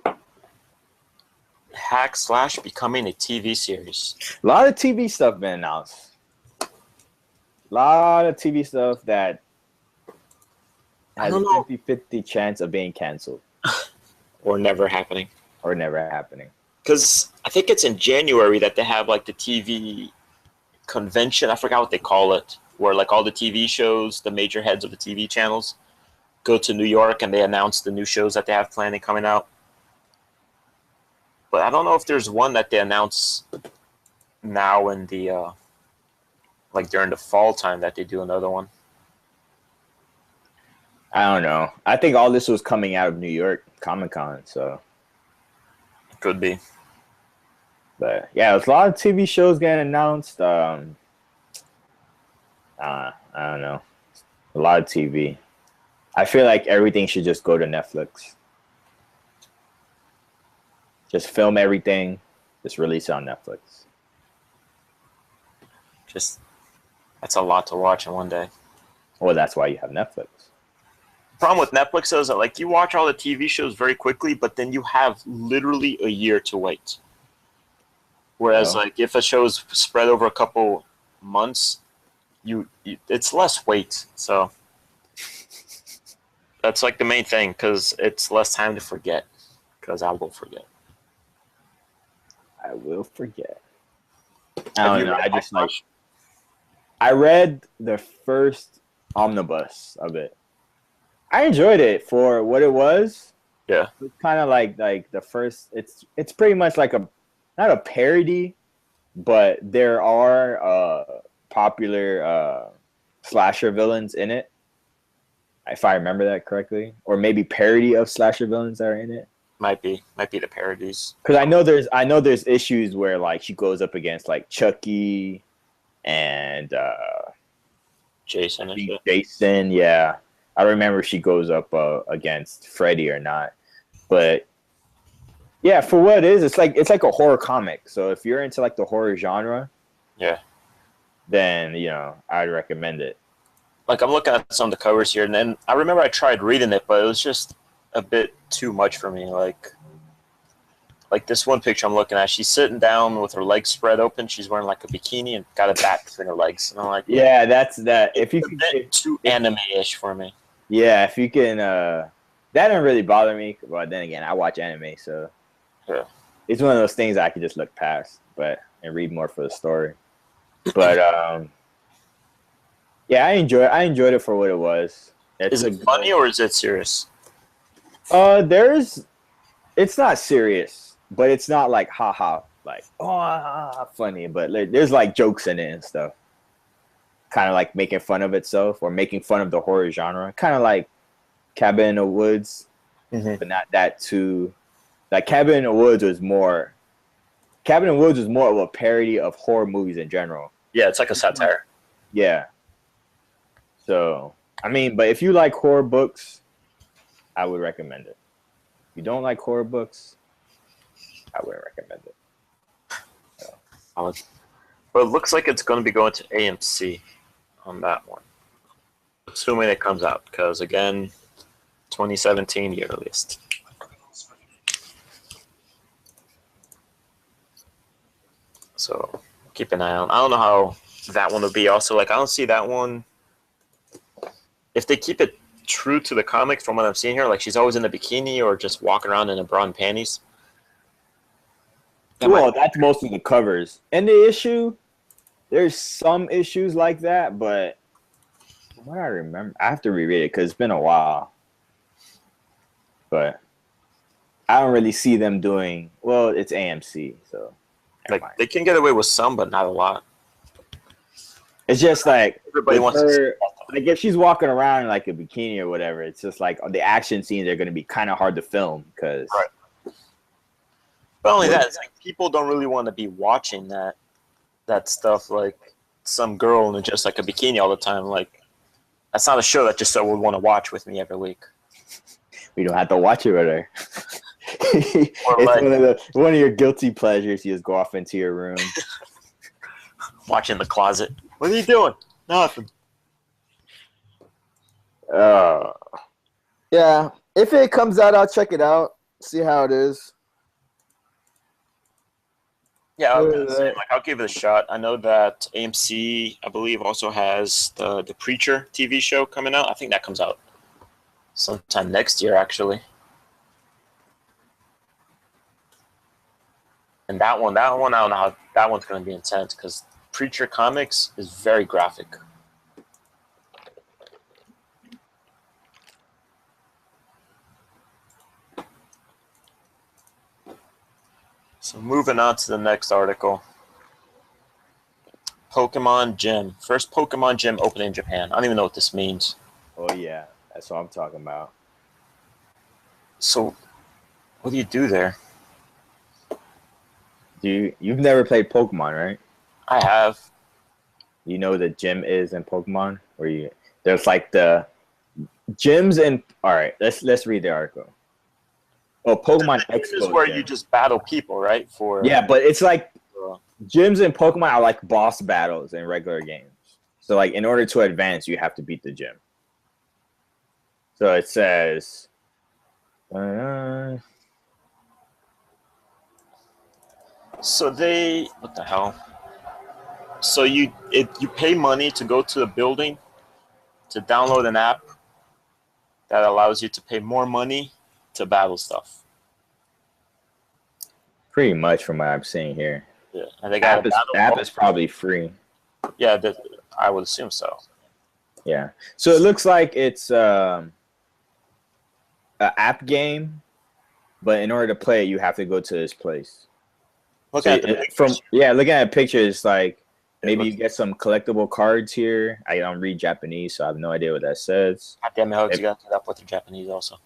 Hack / becoming a TV series. A lot of TV stuff been announced. A lot of TV stuff that has a 50-50 chance of being canceled. Or never happening. Or never happening. Because I think it's in January that they have like the TV convention. I forgot what they call it. Where like all the TV shows, the major heads of the TV channels go to New York and they announce the new shows that they have planned and coming out. But I don't know if there's one that they announce now in the like during the fall time that they do another one. I don't know. I think all this was coming out of New York Comic-Con, so Could be. but yeah, there's a lot of TV shows getting announced. I don't know. A lot of TV. I feel like everything should just go to Netflix. Just film everything, just release it on Netflix. Just that's a lot to watch in one day. Well, that's why you have Netflix. Problem with Netflix is that like you watch all the TV shows very quickly, but then you have literally a year to wait. Whereas like if a show is spread over a couple months, it's less wait. So that's like the main thing because it's less time to forget. Because I will forget. I will forget. I Have don't you know. read I just like Hawkeye? I read the first omnibus of it. I enjoyed it for what it was. Yeah. It's kind of like the first. It's pretty much like a not a parody, but there are popular slasher villains in it. If I remember that correctly, or maybe parody of slasher villains that are in it. Might be the parodies. Because I know there's issues where like she goes up against like Chucky and Jason and shit. Jason. Yeah, I remember she goes up against Freddy or not, but yeah, for what it is, it's like a horror comic. So if you're into like the horror genre, Yeah. then I'd recommend it. Like I'm looking at some of the covers here, and then I remember I tried reading it, but it was just a bit too much for me. Like this one picture I'm looking at, she's sitting down with her legs spread open. She's wearing like a bikini and got a bat between her legs, and I'm like, Yeah, that's that. If you it's a bit too anime-ish for me. yeah, if you can, that doesn't really bother me. But then again, I watch anime, so Yeah. it's one of those things I can just look past, and read more for the story. But yeah, I enjoyed it for what it was. Is it funny or is it serious? It's not serious, but it's not like haha, like funny. But there's like jokes in it and stuff, kind of like making fun of itself or making fun of the horror genre, kind of like Cabin in the Woods, but not that too. Like Cabin in the Woods was more of a parody of horror movies in general. Yeah, it's like a satire. Yeah. So I mean, but if you like horror books, I would recommend it. If you don't like horror books, I wouldn't recommend it. So. But it looks like it's going to be going to AMC on that one. Assuming it comes out, because again, 2017 the earliest. So keep an eye on. I don't know how that one would be. Also, like I don't see that one. If they keep it true to the comics from what I'm seeing here, like she's always in a bikini or just walking around in a bra and panties. That's mostly the covers. And the issue, there's some issues like that, but from what I remember, I have to reread it because it's been a while. But I don't really see them doing, well, it's AMC, so. Like they can get away with some, but not a lot. It's just like Everybody with wants to see her, that, though. like if she's walking around in like a bikini or whatever, it's just like the action scenes are going to be kind of hard to film because Right. But only that, it's like people don't really want to be watching that stuff like some girl in just like a bikini all the time. Like that's not a show that just so would want to watch with me every week. we don't have to watch it with her. Or It's like one of your guilty pleasures. You just go off into your room. watching the closet. What are you doing? Nothing. Uh, Yeah, if it comes out, I'll check it out, see how it is. Yeah, Other than that- like I'll give it a shot. I know that AMC, I believe, also has the Preacher TV show coming out. I think that comes out sometime next year, actually. And that one, I don't know how that one's going to be intense because Preacher Comics is very graphic. So moving on to the next article. Pokemon Gym. First Pokemon Gym opening in Japan. I don't even know what this means. oh yeah, that's what I'm talking about. So, what do you do there? You've never played Pokemon, right? I have. You know what the gym is in Pokemon, there's like the gyms and all right. Let's read the article. Oh, Pokemon This is Expo. where gym. you just battle people, right? For Yeah, but it's like uh, gyms in Pokemon are like boss battles in regular games. So like in order to advance, you have to beat the gym. So it says. So they, what the hell? So you pay money to go to a building to download an app that allows you to pay more money to battle stuff. Pretty much from what I'm seeing here. Yeah, and they got App is probably free. yeah, I would assume so. Yeah. So it looks like it's an app game, but in order to play it, you have to go to this place. Look So at the pictures. looking at pictures, like maybe looks- you get some collectible cards here. I don't read Japanese, so I have no idea what that says. God damn it, Hugs, you got to do that with your Japanese also.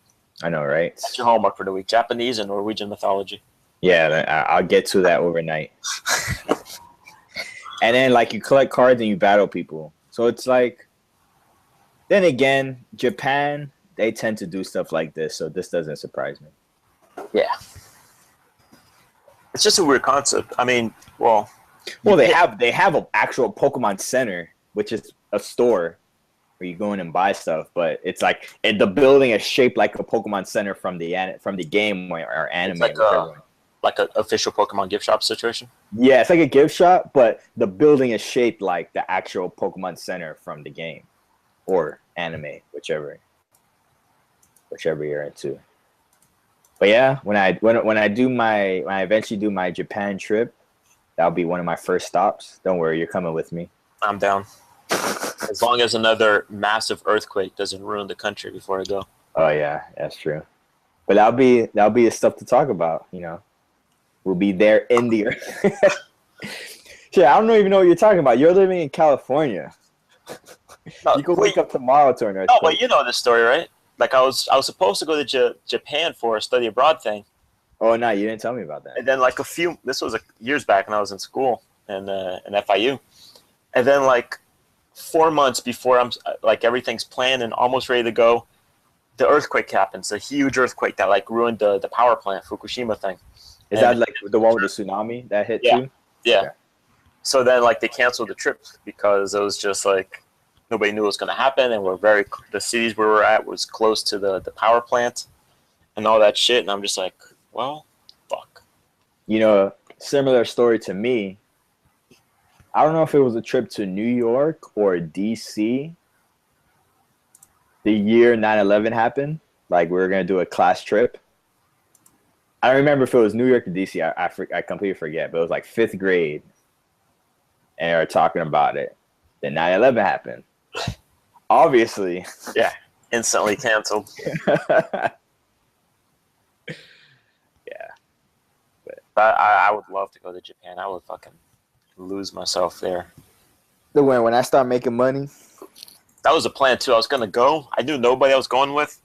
I know, right? That's your homework for the week: Japanese and Norwegian mythology. Yeah, I'll get to that overnight. And then like you collect cards and you battle people. So it's like, then again, Japan, they tend to do stuff like this, so this doesn't surprise me. Yeah, it's just a weird concept. I mean, well, They have an actual Pokemon Center, which is a store where you go in and buy stuff, but it's like the building is shaped like a Pokemon Center from the game or anime. It's like an official Pokemon gift shop situation. Yeah, it's like a gift shop, but the building is shaped like the actual Pokemon Center from the game or anime, whichever you're into. But yeah, when I eventually do my Japan trip, that'll be one of my first stops. Don't worry, you're coming with me. I'm down. As long as another massive earthquake doesn't ruin the country before I go. Oh yeah, that's true. But that'll be the stuff to talk about. We'll be there in the earth. Shit, I don't even know what you're talking about. You're living in California. No, You can wake up tomorrow to an No, earthquake. but you know this story, right? Like I was supposed to go to Japan for a study abroad thing, Oh no, you didn't tell me about that. and then like this was years back when I was in school in FIU, and then like 4 months before I'm like everything's planned and almost ready to go, the earthquake happens. A huge earthquake that like ruined the power plant, Fukushima thing. Is that like the one with the tsunami that hit Yeah. too? Yeah. Okay. So then like they canceled the trip because it was just like nobody knew what was going to happen, and the cities where we're at was close to the power plant and all that shit. And I'm just like, well, fuck. Similar story to me. I don't know if it was a trip to New York or DC. The year 9/11 happened, like we were gonna do a class trip. I don't remember if it was New York or DC. I completely forget, but it was like 5th grade, and they were talking about it. Then 9/11 happened. Obviously. Yeah, instantly canceled. But I would love to go to Japan. I would fucking lose myself there. when I start making money. That was a plan too. I was gonna go. I knew nobody I was going with,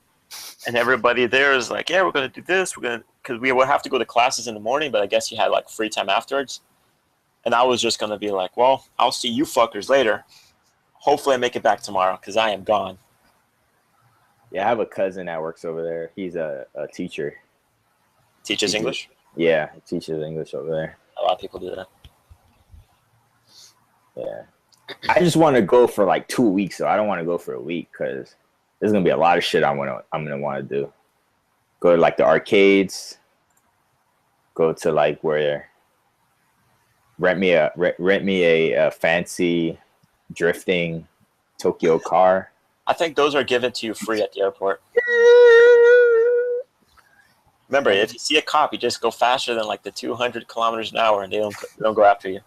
and everybody there is like, "Yeah, we're gonna do this. Because we would have to go to classes in the morning, but I guess you had like free time afterwards." And I was just gonna be like, "Well, I'll see you fuckers later. Hopefully, I make it back tomorrow because I am gone." Yeah, I have a cousin that works over there. He's a teacher. Teaches English. Yeah, he teaches English over there. A lot of people do that. Yeah. I just want to go for like 2 weeks, so I don't want to go for a week because there's gonna be a lot of shit I'm gonna want to do. Go to like the arcades. Go to like where rent me a fancy drifting Tokyo car. I think those are given to you free at the airport. Remember, if you see a cop, you just go faster than like the 200 kilometers an hour, and they don't go after you.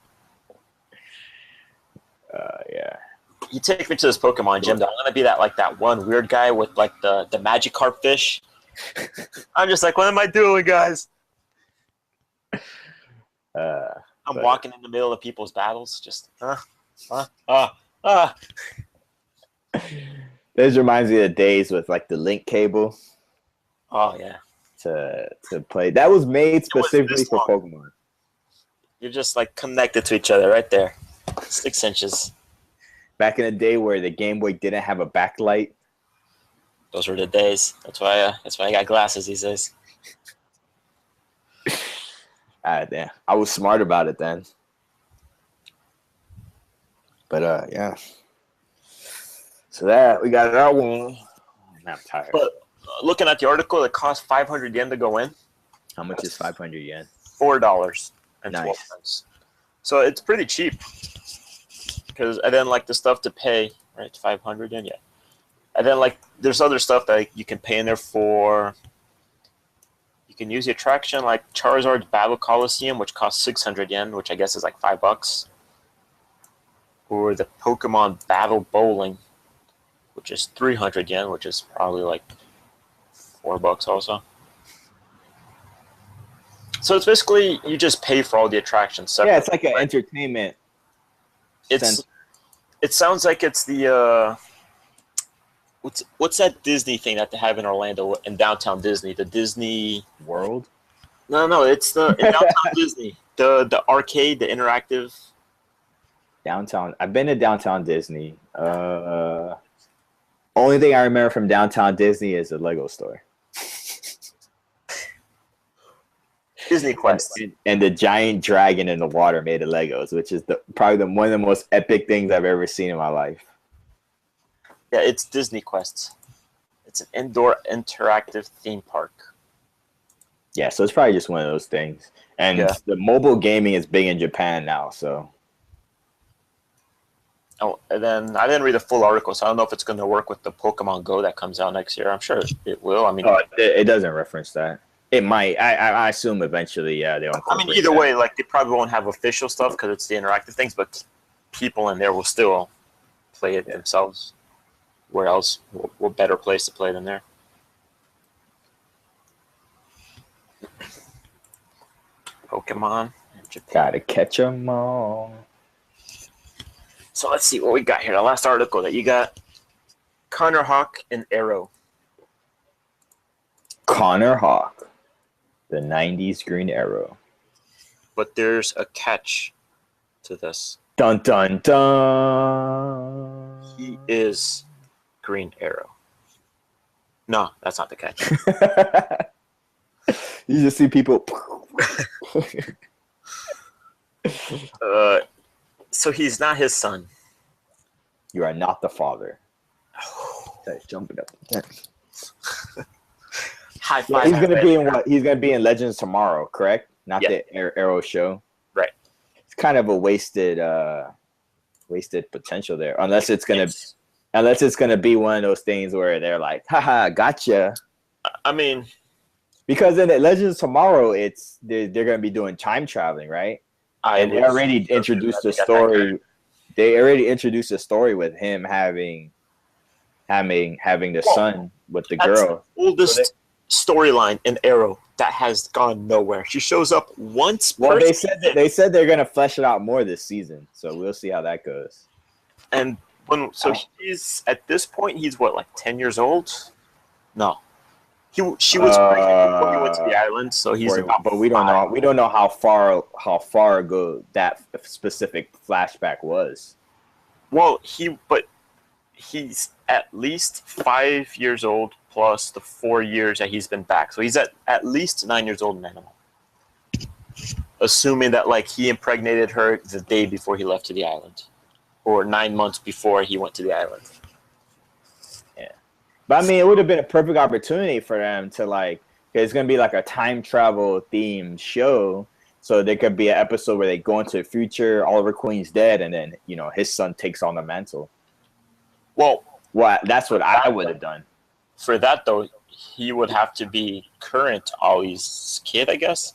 Yeah. You take me to this Pokemon gym. I'm gonna be that one weird guy with like the Magikarp fish. I'm just like, what am I doing, guys? I'm walking in the middle of people's battles, just This reminds me of the days with like the link cable Oh yeah, to play. That was made specifically this for long. Pokemon. you're just like connected to each other right there. 6 inches. Back in the day where the Game Boy didn't have a backlight. Those were the days. That's why I got glasses these days. Damn. I was smart about it then. But yeah. So that we got that one. I'm tired. But looking at the article, it costs 500 yen to go in. How much is 500 yen? $4 and Nice. 12 cents. So it's pretty cheap. And then like the stuff to pay, right? 500 yen, yeah. And then like there's other stuff that you can pay in there for. You can use the attraction like Charizard's Battle Coliseum, which costs 600 yen, which I guess is like $5. Or the Pokemon Battle Bowling, which is 300 yen, which is probably like $4 also. So it's basically you just pay for all the attractions separately. Yeah, it's like an entertainment. It sounds like it's the what's that Disney thing that they have in Orlando in downtown Disney? The Disney World? No, it's in downtown Disney. The arcade, the interactive. Downtown. I've been to downtown Disney. Only thing I remember from downtown Disney is the Lego store. Disney Quest. And the giant dragon in the water made of Legos, which is probably one of the most epic things I've ever seen in my life. Yeah, it's Disney Quest. It's an indoor interactive theme park. Yeah, so it's probably just one of those things. And Yeah. the mobile gaming is big in Japan now, so. Oh, and then I didn't read the full article, so I don't know if it's going to work with the Pokemon Go that comes out next year. I'm sure it will. I mean, It doesn't reference that. It might. I assume eventually, yeah, they'll incorporate either that. way, like they probably won't have official stuff because it's the interactive things, but people in there will still play it themselves. Where else? What better place to play than there? Pokemon in Japan. Gotta catch 'em all. So let's see what we got here. The last article that you got: Connor Hawk and Arrow. Connor Hawk, the 90s Green Arrow. But there's a catch to this. Dun dun dun. He is Green Arrow. No, that's not the catch. You just see people. So he's not his son. You are not the father. That's jumping up. High Yeah, five. he's gonna be in what? He's gonna be in Legends tomorrow, correct? Not Yeah. the Arrow show. Right. It's kind of a wasted potential there, unless it's gonna be one of those things where they're like, haha, gotcha. I mean, Because in Legends tomorrow, they're gonna be doing time traveling, right? And they already introduced the story. They already introduced a story with him having the son with the That's girl. the oldest storyline in Arrow that has gone nowhere. She shows up once. Well, per they season. said they're gonna flesh it out more this season, so we'll see how that goes. And he's at this point he's what, like 10 years old? No. She was pregnant before he went to the island, so he's about. But we don't know. We don't know how far ago that specific flashback was. Well, he's at least 5 years old plus the 4 years that he's been back, so he's at least 9 years old in Animal. Assuming that like he impregnated her the day before he left to the island, or 9 months before he went to the island. But I mean, it would have been a perfect opportunity for them to like. It's gonna be like a time travel themed show, so there could be an episode where they go into the future. Oliver Queen's dead, and then his son takes on the mantle. Well, that's what I would have done. For that though, he would have to be current Ollie's kid, I guess.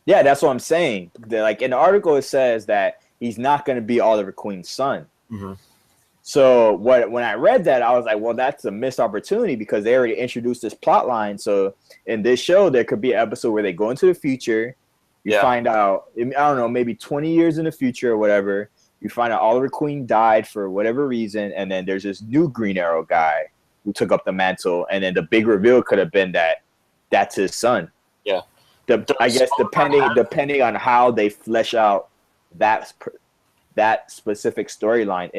Yeah, that's what I'm saying. Like in the article, it says that he's not gonna be Oliver Queen's son. Mm-hmm. So when I read that, I was like, well, that's a missed opportunity because they already introduced this plot line. So in this show, there could be an episode where they go into the future. You find out, I don't know, maybe 20 years in the future or whatever. You find out Oliver Queen died for whatever reason. And then there's this new Green Arrow guy who took up the mantle. And then the big reveal could have been that that's his son. Yeah. I guess depending on how they flesh out that specific storyline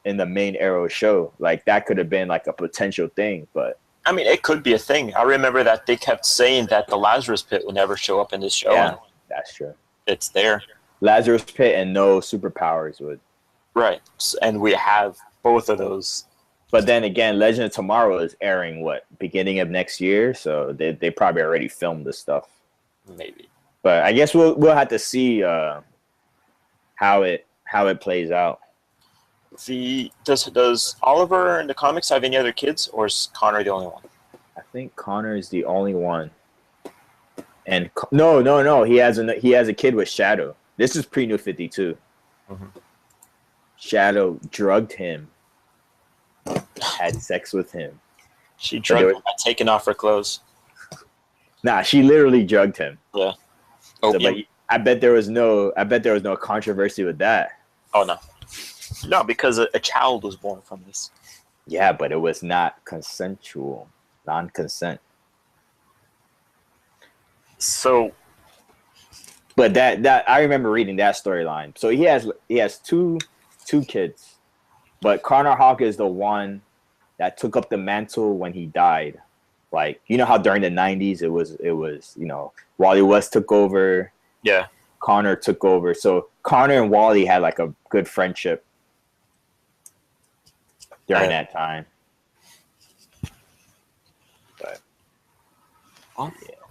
in the main Arrow show, like that could have been like a potential thing. But I mean, it could be a thing. I remember that they kept saying that the Lazarus Pit would never show up in this show. Yeah, that's true. It's there. Lazarus Pit and no superpowers would. Right, and we have both of those. But then again, Legend of Tomorrow is airing beginning of next year, so they probably already filmed this stuff. Maybe. But I guess we'll have to see how it plays out. Does Oliver in the comics have any other kids, or is Connor the only one? I think Connor is the only one. And no, he has a kid with Shadow. This is pre-New 52. Mm-hmm. Shadow drugged him, had sex with him. She drugged him by taking off her clothes. Nah, she literally drugged him. Yeah. So, but I bet there was no controversy with that. Oh no. No, because a child was born from this. Yeah, but it was not consensual, non-consent. So, but that I remember reading that storyline. So he has two kids, but Connor Hawke is the one that took up the mantle when he died. Like, you know how during the 90s it was Wally West took over. Yeah. Connor took over. So Connor and Wally had like a good friendship during that time. But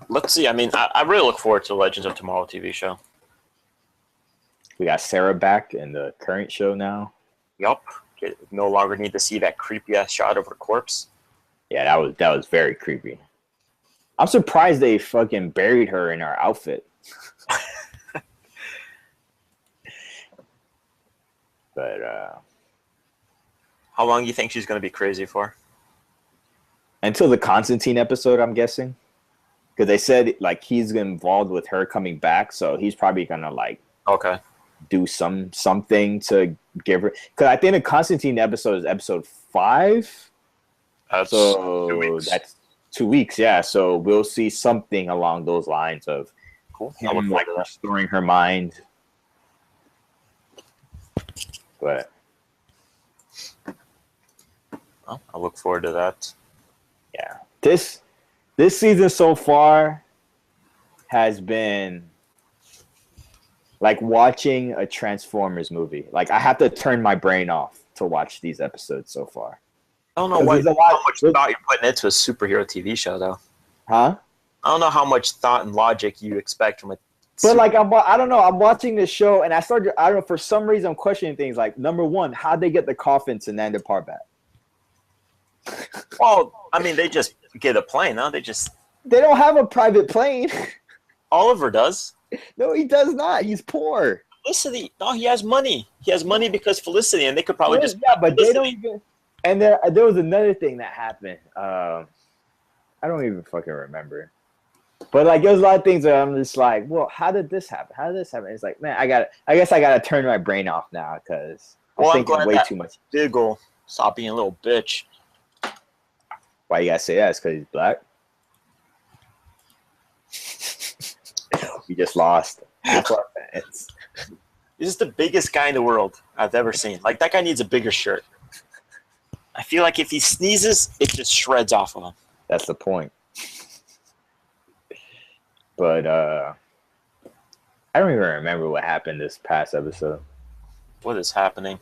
let's see. I mean, I really look forward to Legends of Tomorrow TV show. We got Sarah back in the current show now. Yup. No longer need to see that creepy ass shot of her corpse. Yeah, that was very creepy. I'm surprised they fucking buried her in her outfit. But how long do you think she's going to be crazy for? Until the Constantine episode, I'm guessing. Because they said like he's involved with her coming back, so he's probably gonna like do something to give her. Because I think the Constantine episode is episode 5. That's so 2 weeks. That's 2 weeks, yeah. So we'll see something along those lines of him like restoring her mind. But well, I look forward to that. Yeah, this season so far has been like watching a Transformers movie. Like I have to turn my brain off to watch these episodes so far. I don't know how much thought you're putting into a superhero TV show, though. Huh? I don't know how much thought and logic you expect from it. But like I don't know. I'm watching this show and I don't know, for some reason I'm questioning things like, number one, how'd they get the coffin to Nanda Parbat? Well, I mean, they just get a plane, huh? They don't have a private plane. Oliver does. No, he does not. He's poor. Felicity. No, he has money. He has money because Felicity, and they could probably just. Yeah, but Felicity. They don't even. And there was another thing that happened. I don't even fucking remember. But like, there's a lot of things that I'm just like, well, how did this happen? How did this happen? It's like, man, I guess I gotta turn my brain off now because Well, I'm thinking glad way that too much. Diggle stop being a little bitch. Why you gotta say that? It's because he's black. We just lost. This is the biggest guy in the world I've ever seen. Like, that guy needs a bigger shirt. I feel like if he sneezes, it just shreds off of him. That's the point. But I don't even remember what happened this past episode. What is happening?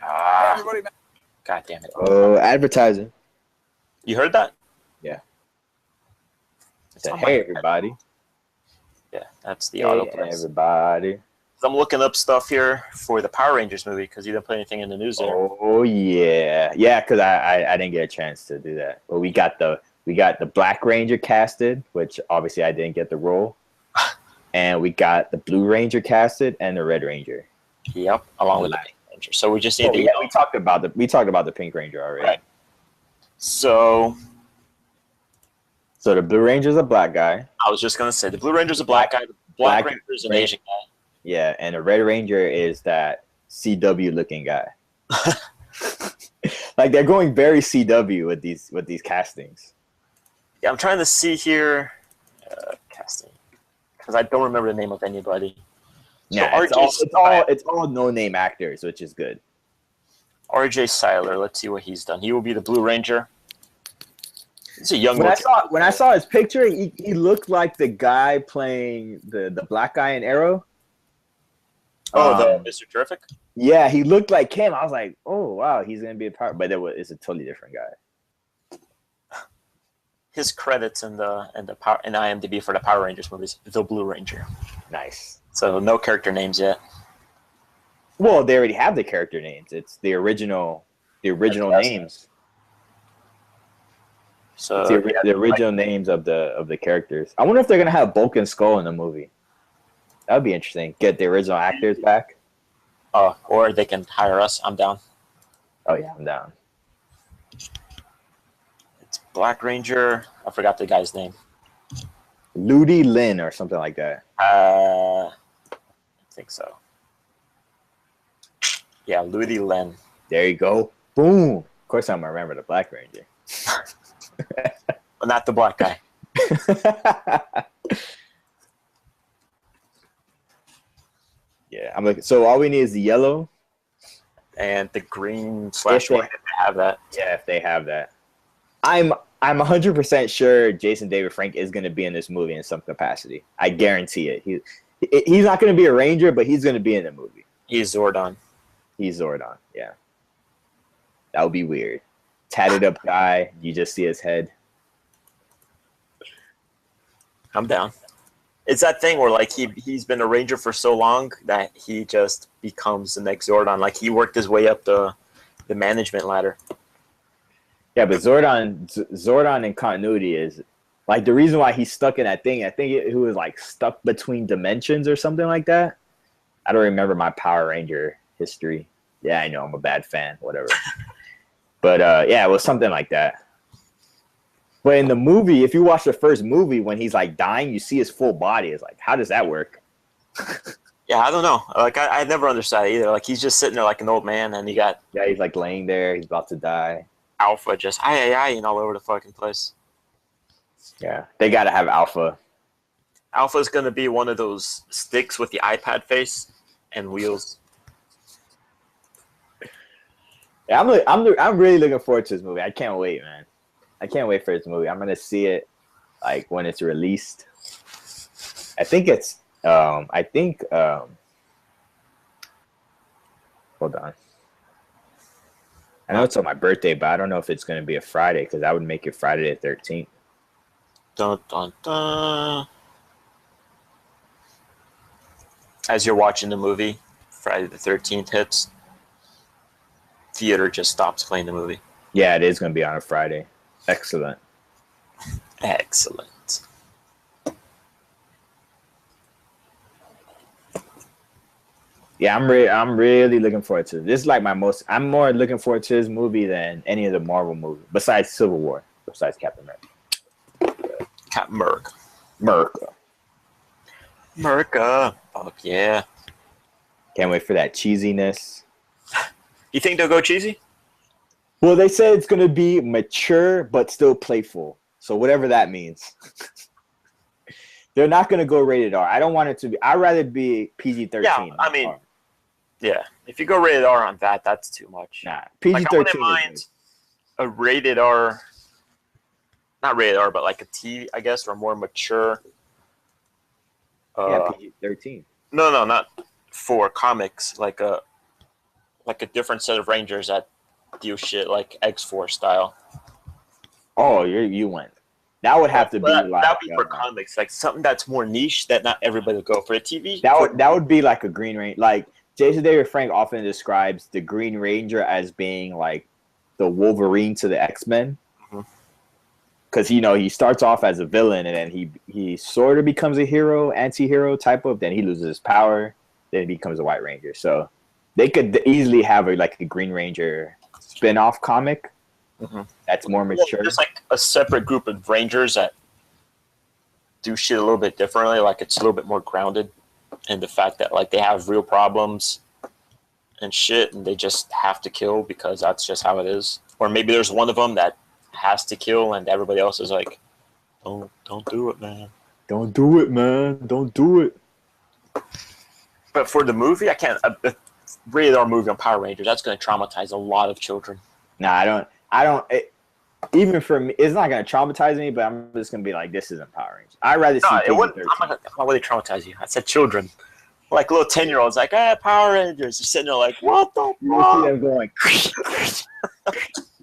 God damn it. Oh, advertising. You heard that? Yeah. It's Said, on my hey head. everybody. Yeah, that's the Hey auto plays. everybody. I'm looking up stuff here for the Power Rangers movie because you didn't put anything in the news there. Oh yeah. Yeah, because I didn't get a chance to do that. But we got the Black Ranger casted, which obviously I didn't get the role. And we got the Blue Ranger casted and the Red Ranger. Yep, along with the Pink Ranger. So we just need the Yeah, we talked about the Pink Ranger already. Right. So So the Blue Ranger's a black guy. I was just gonna say the Blue Ranger's a black guy, the Black Ranger's an Asian guy. Yeah, and the Red Ranger is that CW looking guy. Like they're going very CW with these castings. Yeah, I'm trying to see here casting because I don't remember the name of anybody. Yeah, So it's all no name actors, which is good. RJ Seiler. Let's see what he's done. He will be the Blue Ranger. He's a young. When I saw his picture, he looked like the guy playing the black guy in Arrow. the Mr. Terrific. Yeah, he looked like him. I was like, oh wow, he's gonna be a part, but it's a totally different guy. His credits in IMDb for the Power Rangers movies: The Blue Ranger. Nice. So no character names yet. Well, they already have the character names. It's the original names. So It's the original names of the characters. I wonder if they're gonna have Bulk and Skull in the movie. That would be interesting. Get the original actors back. Or they can hire us. I'm down. Oh yeah, I'm down. It's Black Ranger. I forgot the guy's name. Ludi Lin or something like that. I think so. Yeah, Ludi Len. There you go. Boom. Of course, I'm gonna remember the Black Ranger. But not the black guy. Yeah, I'm like. So all we need is the yellow. And the green / If white. they- If they have that. Yeah, if they have that. I'm 100% sure Jason David Frank is going to be in this movie in some capacity. I guarantee it. He's not going to be a Ranger, but he's going to be in the movie. He's Zordon. He's Zordon. Yeah, that would be weird. Tatted up guy, you just see his head. I'm down. It's that thing where like he's been a Ranger for so long that he just becomes the next Zordon. Like he worked his way up the management ladder. Yeah, but Zordon in continuity is like the reason why he's stuck in that thing. I think he was like stuck between dimensions or something like that. I don't remember my Power Ranger history. Yeah, I know I'm a bad fan, whatever. But yeah, it was something like that. But in the movie, if you watch the first movie when he's like dying, you see his full body. It's like, how does that work? Yeah, I don't know. Like I never understood that either. Like he's just sitting there like an old man, and you got Yeah, he's like laying there. He's about to die. Alpha just and all over the fucking place. Yeah, they got to have Alpha. Alpha's gonna be one of those sticks with the iPad face and wheels. Yeah, I'm really looking forward to this movie. I can't wait, man. I can't wait for this movie. I'm gonna see it like when it's released. I think it's hold on. I know it's on my birthday, but I don't know if it's gonna be a Friday because that would make it Friday the 13th. Dun dun dun. As you're watching the movie, Friday the 13th hits. Theater just stops playing the movie. Yeah, it is gonna be on a Friday. Excellent. Excellent. Yeah, I'm really looking forward to it. This is like I'm more looking forward to this movie than any of the Marvel movies besides Civil War, besides Captain America. Captain America. America. America. Fuck yeah. Can't wait for that cheesiness. You think they'll go cheesy? Well, they said it's gonna be mature but still playful. So whatever that means. They're not gonna go rated R. I don't want it to be. I'd rather be PG-13. Yeah, I mean, R. yeah. If you go rated R on that, that's too much. Nah, Like, I wouldn't PG-13. mind a rated R, not rated R, but like a T, I guess, or more mature. Yeah, PG-13. No, not for comics. Like a different set of Rangers that do shit like X-Force style. Oh, you went. That would have to be That like would be for comics, like something that's more niche that not everybody would go for. A TV. that would be like a Green Ranger. Like Jason David Frank often describes the Green Ranger as being like the Wolverine to the X-Men. Because he starts off as a villain and then he sort of becomes a hero, anti-hero type of. Then he loses his power. Then he becomes a White Ranger. So they could easily have a Green Ranger spin-off comic that's more mature. There's like a separate group of Rangers that do shit a little bit differently. Like it's a little bit more grounded in the fact that like they have real problems and shit, and they just have to kill because that's just how it is. Or maybe there's one of them that has to kill, and everybody else is like, "Don't do it, man. Don't do it, man. Don't do it." But for the movie, I can't. A rated R movie on Power Rangers, that's going to traumatize a lot of children. Nah, I don't. Even for me, it's not going to traumatize me, but I'm just going to be like, this isn't Power Rangers. I'd rather see PG-13. I'm not really traumatize you. I said children. Like little 10-year-olds, like, Power Rangers. They're sitting there like, what the You see them going,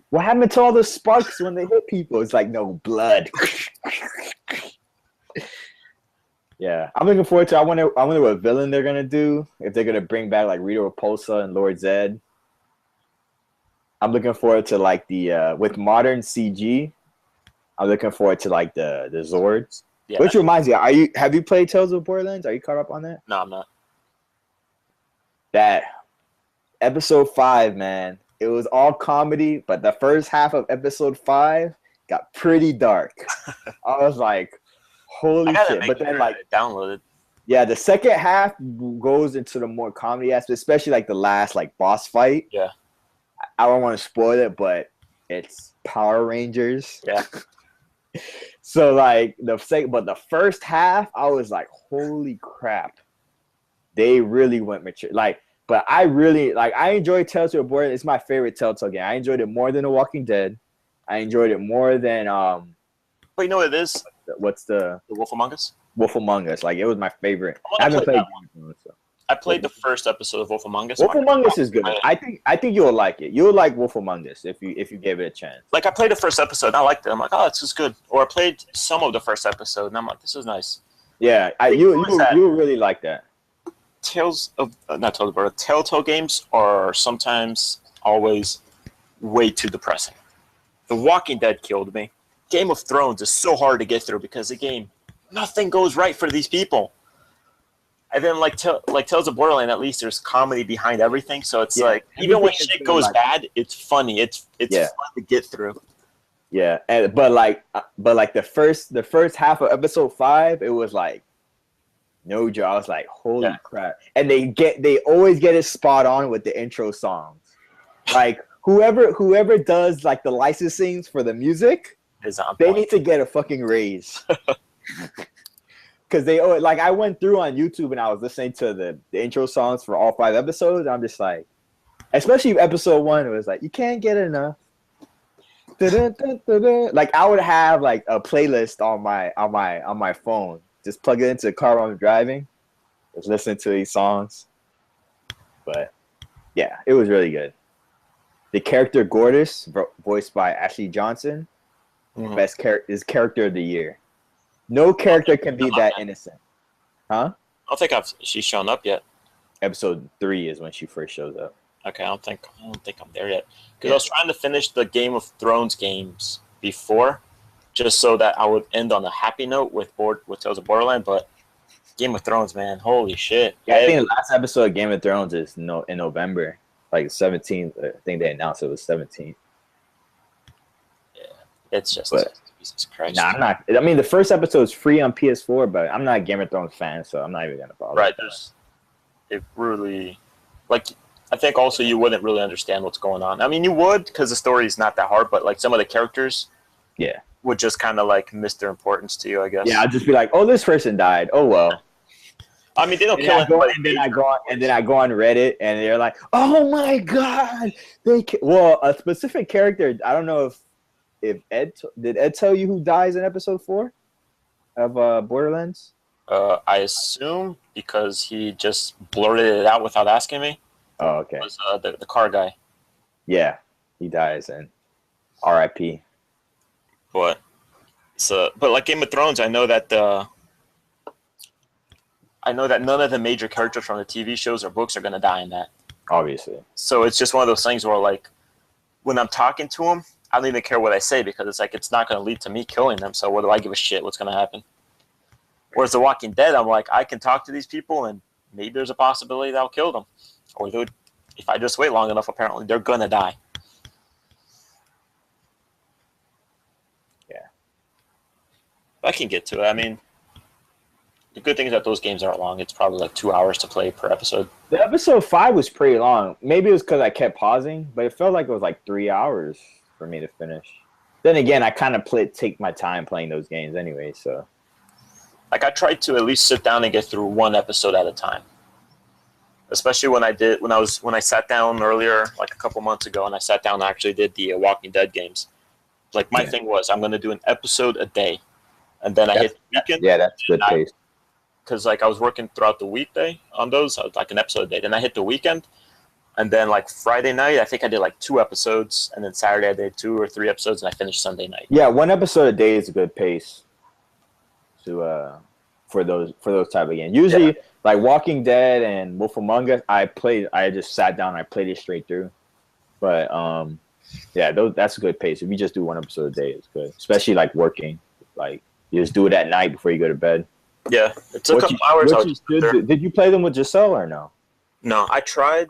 what happened to all the sparks when they hit people? It's like, no, blood. Yeah, I'm looking forward to. I wonder what villain they're gonna do. If they're gonna bring back like Rita Repulsa and Lord Zed. I'm looking forward to like the with modern CG. I'm looking forward to like the Zords. Yeah. Which reminds me, have you played Tales of Borderlands? Are you caught up on that? No, I'm not. That episode 5, man. It was all comedy, but the first half of episode 5 got pretty dark. I was like, holy shit. But then like downloaded. Yeah, the second half goes into the more comedy aspect, especially like the last like boss fight. Yeah. I don't want to spoil it, but it's Power Rangers. Yeah. So like the first half, I was like, holy crap. They really went mature. Like, but I really I enjoyed Telltale Borderlands. It's my favorite Telltale game. I enjoyed it more than The Walking Dead. I enjoyed it more than But you know what it is? What's the Wolf Among Us? Wolf Among Us. Like it was my favorite. I haven't played so. I played the first episode of Wolf Among Us. Wolf Among Us is good. I think you'll like it. You'll like Wolf Among Us if you gave it a chance. Like I played the first episode and I liked it. I'm like, this is good. Or I played some of the first episode and I'm like, this is nice. Yeah, you really like that. Telltale games are sometimes always way too depressing. The Walking Dead killed me. Game of Thrones is so hard to get through because the game, nothing goes right for these people. And then like Tales of Borderland, at least there's comedy behind everything. So it's like even when shit goes bad, it's funny. It's fun to get through. Yeah, but the first half of episode 5, it was like no joke. I was like, holy crap! And they always get it spot on with the intro songs. Like whoever does like the licensings for the music, they need to get a fucking raise. Because they like I went through on YouTube and I was listening to the intro songs for all 5 episodes. I'm just like, especially episode 1, it was like you can't get enough. Like I would have like a playlist on my phone. Just plug it into the car while I'm driving. Just listen to these songs. But yeah, it was really good. The character Gortys, voiced by Ashley Johnson, is character of the year. No character can be that innocent. Huh? I don't think she's shown up yet. Episode 3 is when she first shows up. Okay, I don't think I'm there yet. Because I was trying to finish the Game of Thrones games before, just so that I would end on a happy note with Tales of Borderland. But Game of Thrones, man, holy shit! Yeah, I think the last episode of Game of Thrones is in November, like 17th. I think they announced it was 17th. Yeah, it's just Jesus Christ. Nah, I'm not. I mean, the first episode is free on PS4, but I'm not a Game of Thrones fan, so I'm not even gonna bother. Right, it really, like, I think also you wouldn't really understand what's going on. I mean, you would because the story is not that hard, but like some of the characters, Yeah. would just kind of like miss their importance to you, I guess. Yeah, I'd just be like, oh, this person died. Oh well. I mean, they don't And kill then I go, anybody. and then I go on Reddit, and they're like, "Oh my god!" Well, a specific character. I don't know if did Ed tell you who dies in episode 4 of Borderlands? I assume because he just blurted it out without asking me. Oh, okay. It was the car guy. Yeah, he dies, and R.I.P. But but like Game of Thrones, I know that none of the major characters from the TV shows or books are gonna die in that. Obviously. So it's just one of those things where like when I'm talking to them, I don't even care what I say because it's like it's not gonna lead to me killing them. So what do I give a shit? What's gonna happen? Whereas The Walking Dead, I'm like I can talk to these people and maybe there's a possibility that I'll kill them, or they would, if I just wait long enough. Apparently, they're gonna die. Yeah. I can get to it. I mean, the good thing is that those games aren't long. It's probably like 2 hours to play per episode. The episode 5 was pretty long. Maybe it was because I kept pausing, but it felt like it was like 3 hours for me to finish. Then again, I kind of take my time playing those games anyway, so. Like I tried to at least sit down and get through one episode at a time. Especially when I sat down earlier, like a couple months ago, and I sat down and actually did the Walking Dead games. Like my thing was, I'm going to do an episode a day, and then I hit the weekend. Yeah, that's good pace. Because like I was working throughout the weekday on those, so like an episode a day. Then I hit the weekend, and then like Friday night, I think I did like 2 episodes, and then Saturday I did 2 or 3 episodes, and I finished Sunday night. Yeah, 1 episode a day is a good pace to for those type of games. Usually, like Walking Dead and Wolf Among Us, I just sat down and I played it straight through. But yeah, that's a good pace. If you just do 1 episode a day, it's good. Especially like working, like you just do it at night before you go to bed. Yeah, it took a couple hours. Did you play them with Giselle or no? No, I tried,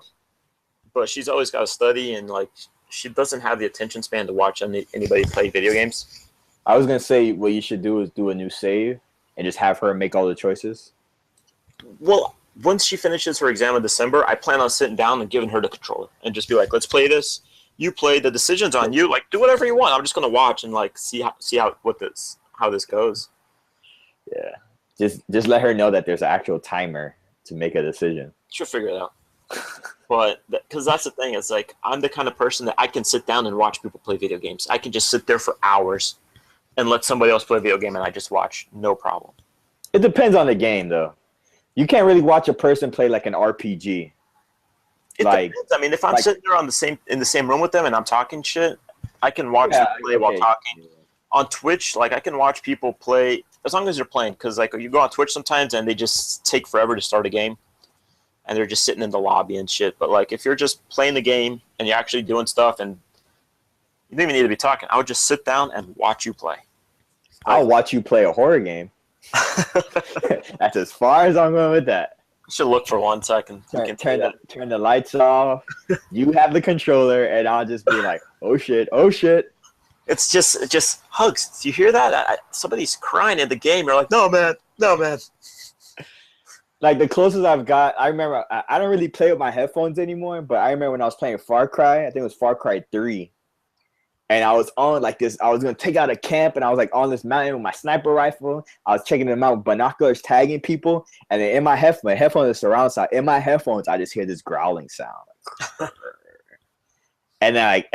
but she's always got to study, and like she doesn't have the attention span to watch anybody play video games. I was gonna say what you should do is do a new save and just have her make all the choices. Well, once she finishes her exam in December, I plan on sitting down and giving her the controller and just be like, "Let's play this. You play. The decision's on you. Like, do whatever you want. I'm just gonna watch and like see how this goes." Yeah. Just let her know that there's an actual timer to make a decision. She'll figure it out. But because that's the thing, it's like I'm the kind of person that I can sit down and watch people play video games. I can just sit there for hours and let somebody else play a video game and I just watch, no problem. It depends on the game, though. You can't really watch a person play like an RPG. It depends. I mean, if I'm sitting there in the same room with them and I'm talking shit, I can watch them play while talking. On Twitch, like I can watch people play as long as they're playing, because like you go on Twitch sometimes and they just take forever to start a game, and they're just sitting in the lobby and shit. But like if you're just playing the game and you're actually doing stuff, and you don't even need to be talking, I would just sit down and watch you play. I'll watch you play a horror game. That's as far as I'm going with that. I should look for one second. Turn the lights off. You have the controller, and I'll just be like, "Oh shit! Oh shit!" It's just hugs. Do you hear that? Somebody's crying in the game. You're like, no, man. Like the closest I've got, I remember, I don't really play with my headphones anymore, but I remember when I was playing Far Cry, I think it was Far Cry 3. And I was on like this, I was going to take out a camp, and I was like on this mountain with my sniper rifle. I was checking them out with binoculars, tagging people. And then in my headphones, is surround sound. In my headphones, I just hear this growling sound. And then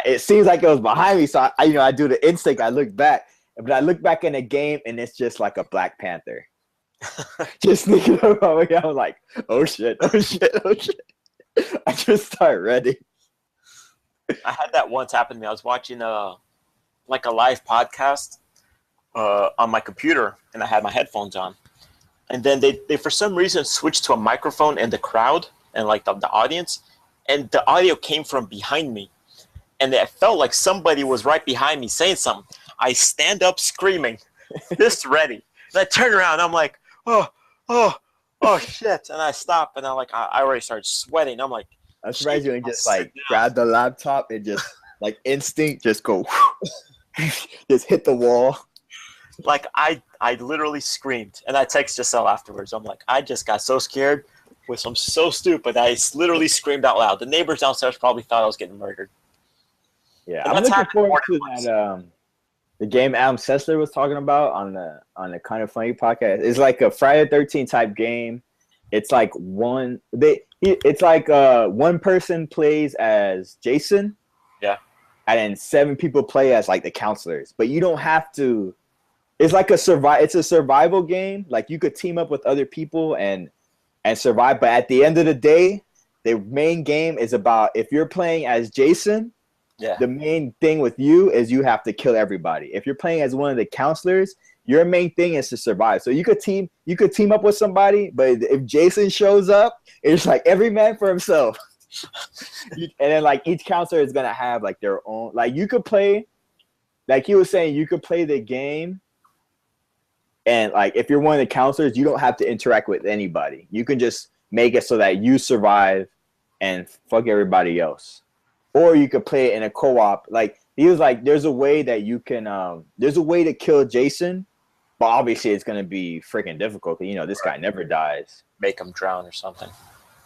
it seems like it was behind me, so I do the instinct. I look back, but I look back in the game, and it's just like a Black Panther, just sneaking up on me. I was like, "Oh shit! Oh shit! Oh shit!" I just start ready. I had that once happen to me. I was watching a live podcast on my computer, and I had my headphones on, and then they for some reason switched to a microphone in the crowd and like the audience. And the audio came from behind me. And it felt like somebody was right behind me saying something. I stand up screaming, fist ready. And I turn around, and I'm like, oh, shit. And I stop, and I already started sweating. I'm like, I'm surprised you didn't just like grab the laptop and just like instinct, just go, just hit the wall. Like I literally screamed. And I text Giselle afterwards. I'm like, I just got so scared. which I'm so stupid. I literally screamed out loud. The neighbors downstairs probably thought I was getting murdered. Yeah, And I'm that's looking happened forward more to than once. that. The game Adam Sessler was talking about on the Kind of Funny podcast. It's like a Friday the 13th type game. It's like one person plays as Jason. Yeah. And then 7 people play as like the counselors. But you don't have to. It's like it's a survival game. Like you could team up with other people and survive. But at the end of the day, the main game is about if you're playing as Jason. Yeah. The main thing with you is you have to kill everybody. If you're playing as one of the counselors, your main thing is to survive. So you could team up with somebody, but if Jason shows up, it's like every man for himself. And then like each counselor is gonna have like their own. Like you could play, like he was saying, you could play the game. And like if you're one of the counselors, you don't have to interact with anybody. You can just make it so that you survive and fuck everybody else. Or you could play it in a co-op. Like he was like, there's a way that you can there's a way to kill Jason, but obviously it's gonna be freaking difficult because this guy never dies. Make them drown or something.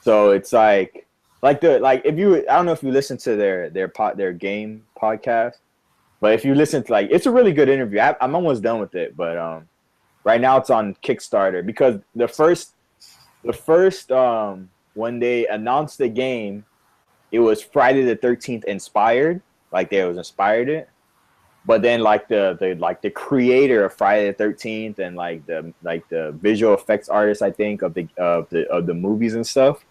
So it's like if you I don't know if you listen to their game podcast, but if you listen to it's a really good interview. I'm almost done with it, but right now it's on Kickstarter because the first when they announced the game. It was Friday the 13th inspired, like they was inspired it, but then like the creator of Friday the 13th and like the visual effects artist I think of the movies and stuff,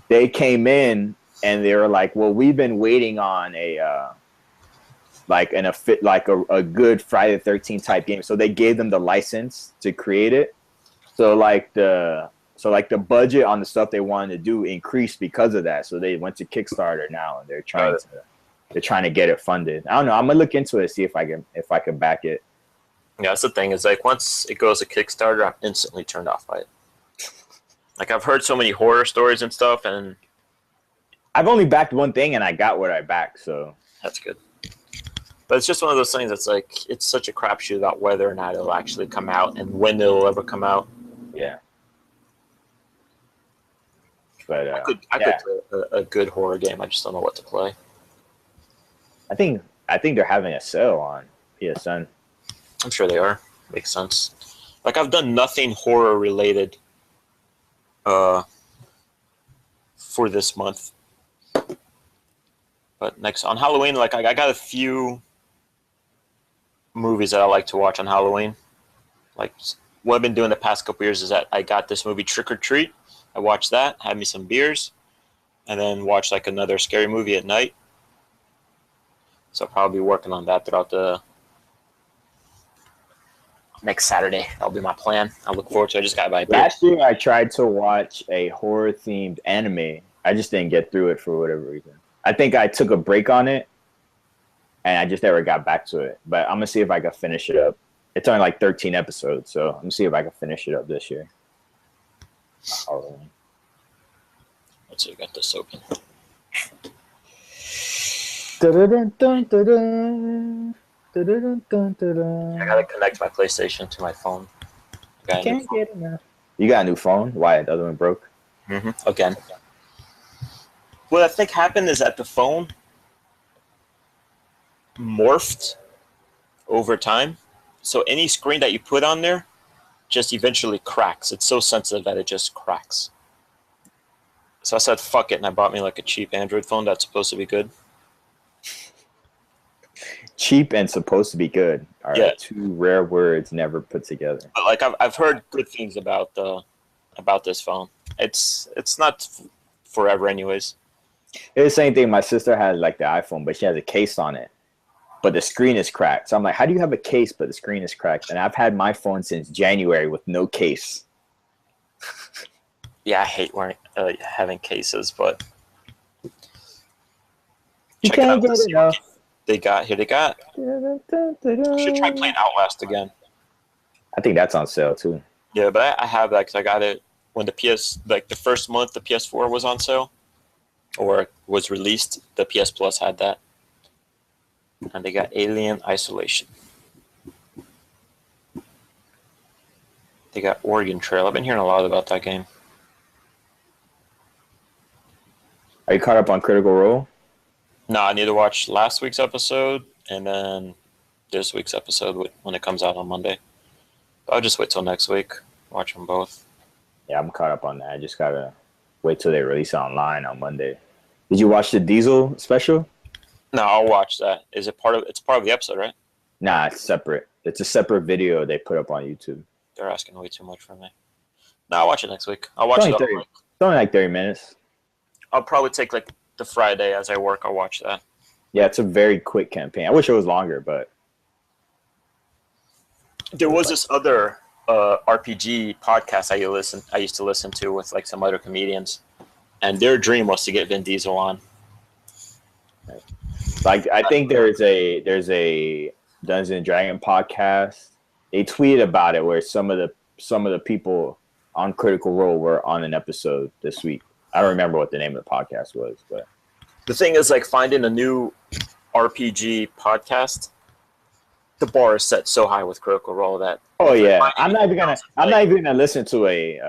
they came in and they were like, well, we've been waiting on a good Friday the 13th type game, so they gave them the license to create it, so the budget on the stuff they wanted to do increased because of that. So they went to Kickstarter now and they're trying to get it funded. I don't know. I'm gonna look into it, see if I can back it. Yeah, that's the thing. Is like once it goes to Kickstarter, I'm instantly turned off by it. Like I've heard so many horror stories and stuff, and I've only backed one thing and I got what I backed, so that's good. But it's just one of those things that's like it's such a crapshoot about whether or not it'll actually come out and when it'll ever come out. Yeah. But I could play a good horror game. I just don't know what to play. I think they're having a sale on PSN. I'm sure they are. Makes sense. Like I've done nothing horror related for this month. But next on Halloween, like I got a few movies that I like to watch on Halloween. Like what I've been doing the past couple years is that I got this movie Trick or Treat. I watched that, had me some beers, and then watched like another scary movie at night. So I'll probably be working on that throughout the next Saturday. That'll be my plan. I look forward to it. I just got my beer. Last year I tried to watch a horror themed anime. I just didn't get through it for whatever reason. I think I took a break on it and I just never got back to it. But I'm gonna see if I can finish it up. It's only like 13 episodes, so I'm gonna see if I can finish it up this year. Let's see, I got this open. I gotta connect my PlayStation to my phone. Can't get enough. You got a new phone? Why? The other one broke? Mm-hmm. Again. What I think happened is that the phone morphed over time. So any screen that you put on there just eventually cracks. It's so sensitive that it just cracks. So I said, fuck it, and I bought me like a cheap Android phone that's supposed to be good. Cheap and supposed to be good are two rare words never put together. But like I've heard good things about this phone. It's not forever anyways. It's the same thing. My sister has like the iPhone, but she has a case on it, but the screen is cracked. So I'm like, how do you have a case but the screen is cracked? And I've had my phone since January with no case. Yeah, I hate wearing having cases, but you can't get enough. They got here. They got. I should try playing Outlast again. I think that's on sale too. Yeah, but I have that because I got it when the first month the PS4 was on sale or was released. The PS Plus had that, and they got Alien Isolation. They got Oregon Trail. I've been hearing a lot about that game. Are you caught up on Critical Role? No, I need to watch last week's episode and then this week's episode when it comes out on Monday. I'll just wait till next week. Watch them both. Yeah, I'm caught up on that. I just gotta wait till they release it online on Monday. Did you watch the Diesel special? No, I'll watch that. Is it part of? It's part of the episode, right? Nah, it's separate. It's a separate video they put up on YouTube. They're asking way too much from me. No, I'll watch it next week. I'll watch it. It's only like 30 minutes. I'll probably take like the Friday as I work. I'll watch that. Yeah, it's a very quick campaign. I wish it was longer, but there was this other RPG podcast I used to listen to with like some other comedians, and their dream was to get Vin Diesel on. Like I think there's a Dungeons and Dragon podcast. They tweeted about it where some of the people on Critical Role were on an episode this week. I don't remember what the name of the podcast was, but the thing is, like, finding a new RPG podcast, the bar is set so high with Critical Role that I'm not even gonna listen to a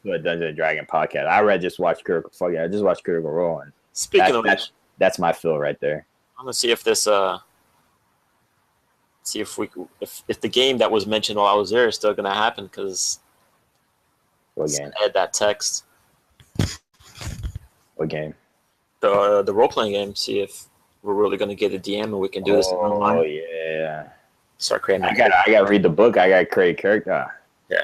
Dungeons and Dragon podcast. I read just watch Critical. Fuck yeah, I just watch Critical Role, and speaking of which, that's my fill right there. I'm gonna see if this see if the game that was mentioned while I was there is still gonna happen, because add that text. What game? The role playing game. See if we're really gonna get a DM and we can do this online. Oh yeah. Start creating. I gotta read the book. I gotta create a character. Yeah.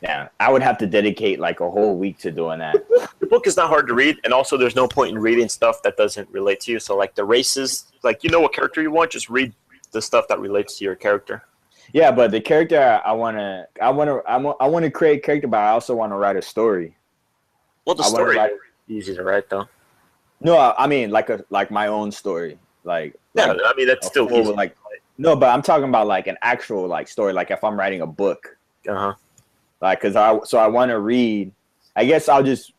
Yeah. I would have to dedicate like a whole week to doing that. The book is not hard to read, and also there's no point in reading stuff that doesn't relate to you. So like the races, like you know what character you want, just read the stuff that relates to your character. Yeah, but the character I wanna create a character, but I also want to write a story. Well, the story is easy to write though. No, I mean like my own story. Like I mean that's still easy. Like no, but I'm talking about like an actual like story. Like if I'm writing a book. Like because I want to read. I guess I'll just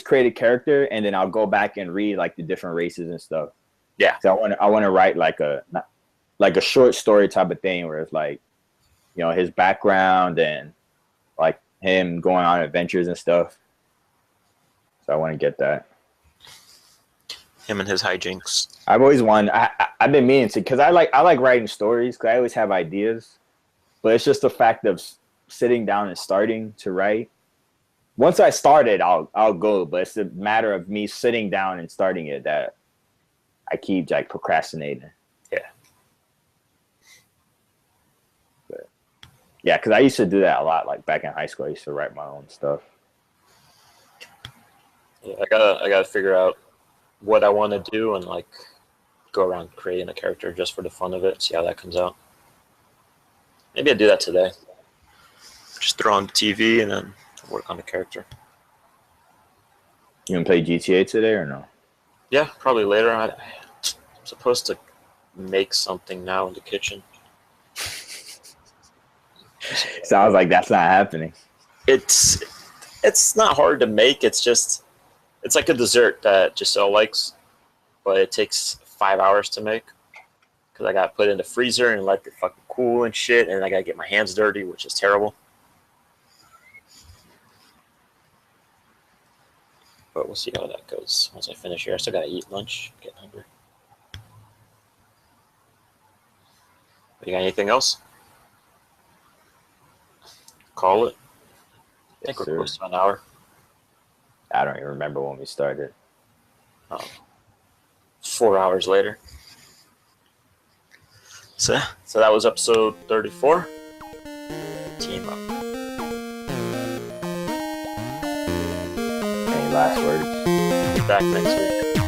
create a character and then I'll go back and read like the different races and stuff. Yeah. So I want to write like a short story type of thing where it's like, you know, his background and like him going on adventures and stuff. So I want to get that. Him and his hijinks. I've always wanted. I've been meaning to, because I like writing stories because I always have ideas, but it's just the fact of sitting down and starting to write. Once I started, I'll go, but it's a matter of me sitting down and starting it that I keep like procrastinating. Yeah. But yeah, because I used to do that a lot. Like back in high school, I used to write my own stuff. Yeah, I gotta figure out what I want to do and like go around creating a character just for the fun of it. See how that comes out. Maybe I do that today. Just throw on the TV and then work on the character. You gonna play GTA today or no? Yeah, probably later. I'm supposed to make something now in the kitchen. Sounds like that's not happening. It's not hard to make. It's like a dessert that Giselle likes, but it takes 5 hours to make because I got to put it in the freezer and let it fucking cool and shit, and I got to get my hands dirty, which is terrible. But we'll see how that goes once I finish here. I still got to eat lunch. I'm getting hungry. You got anything else? Call it. I think we're close to an hour. I don't even remember when we started. 4 hours later. So that was episode 34. Team up. Any last words? Back next week.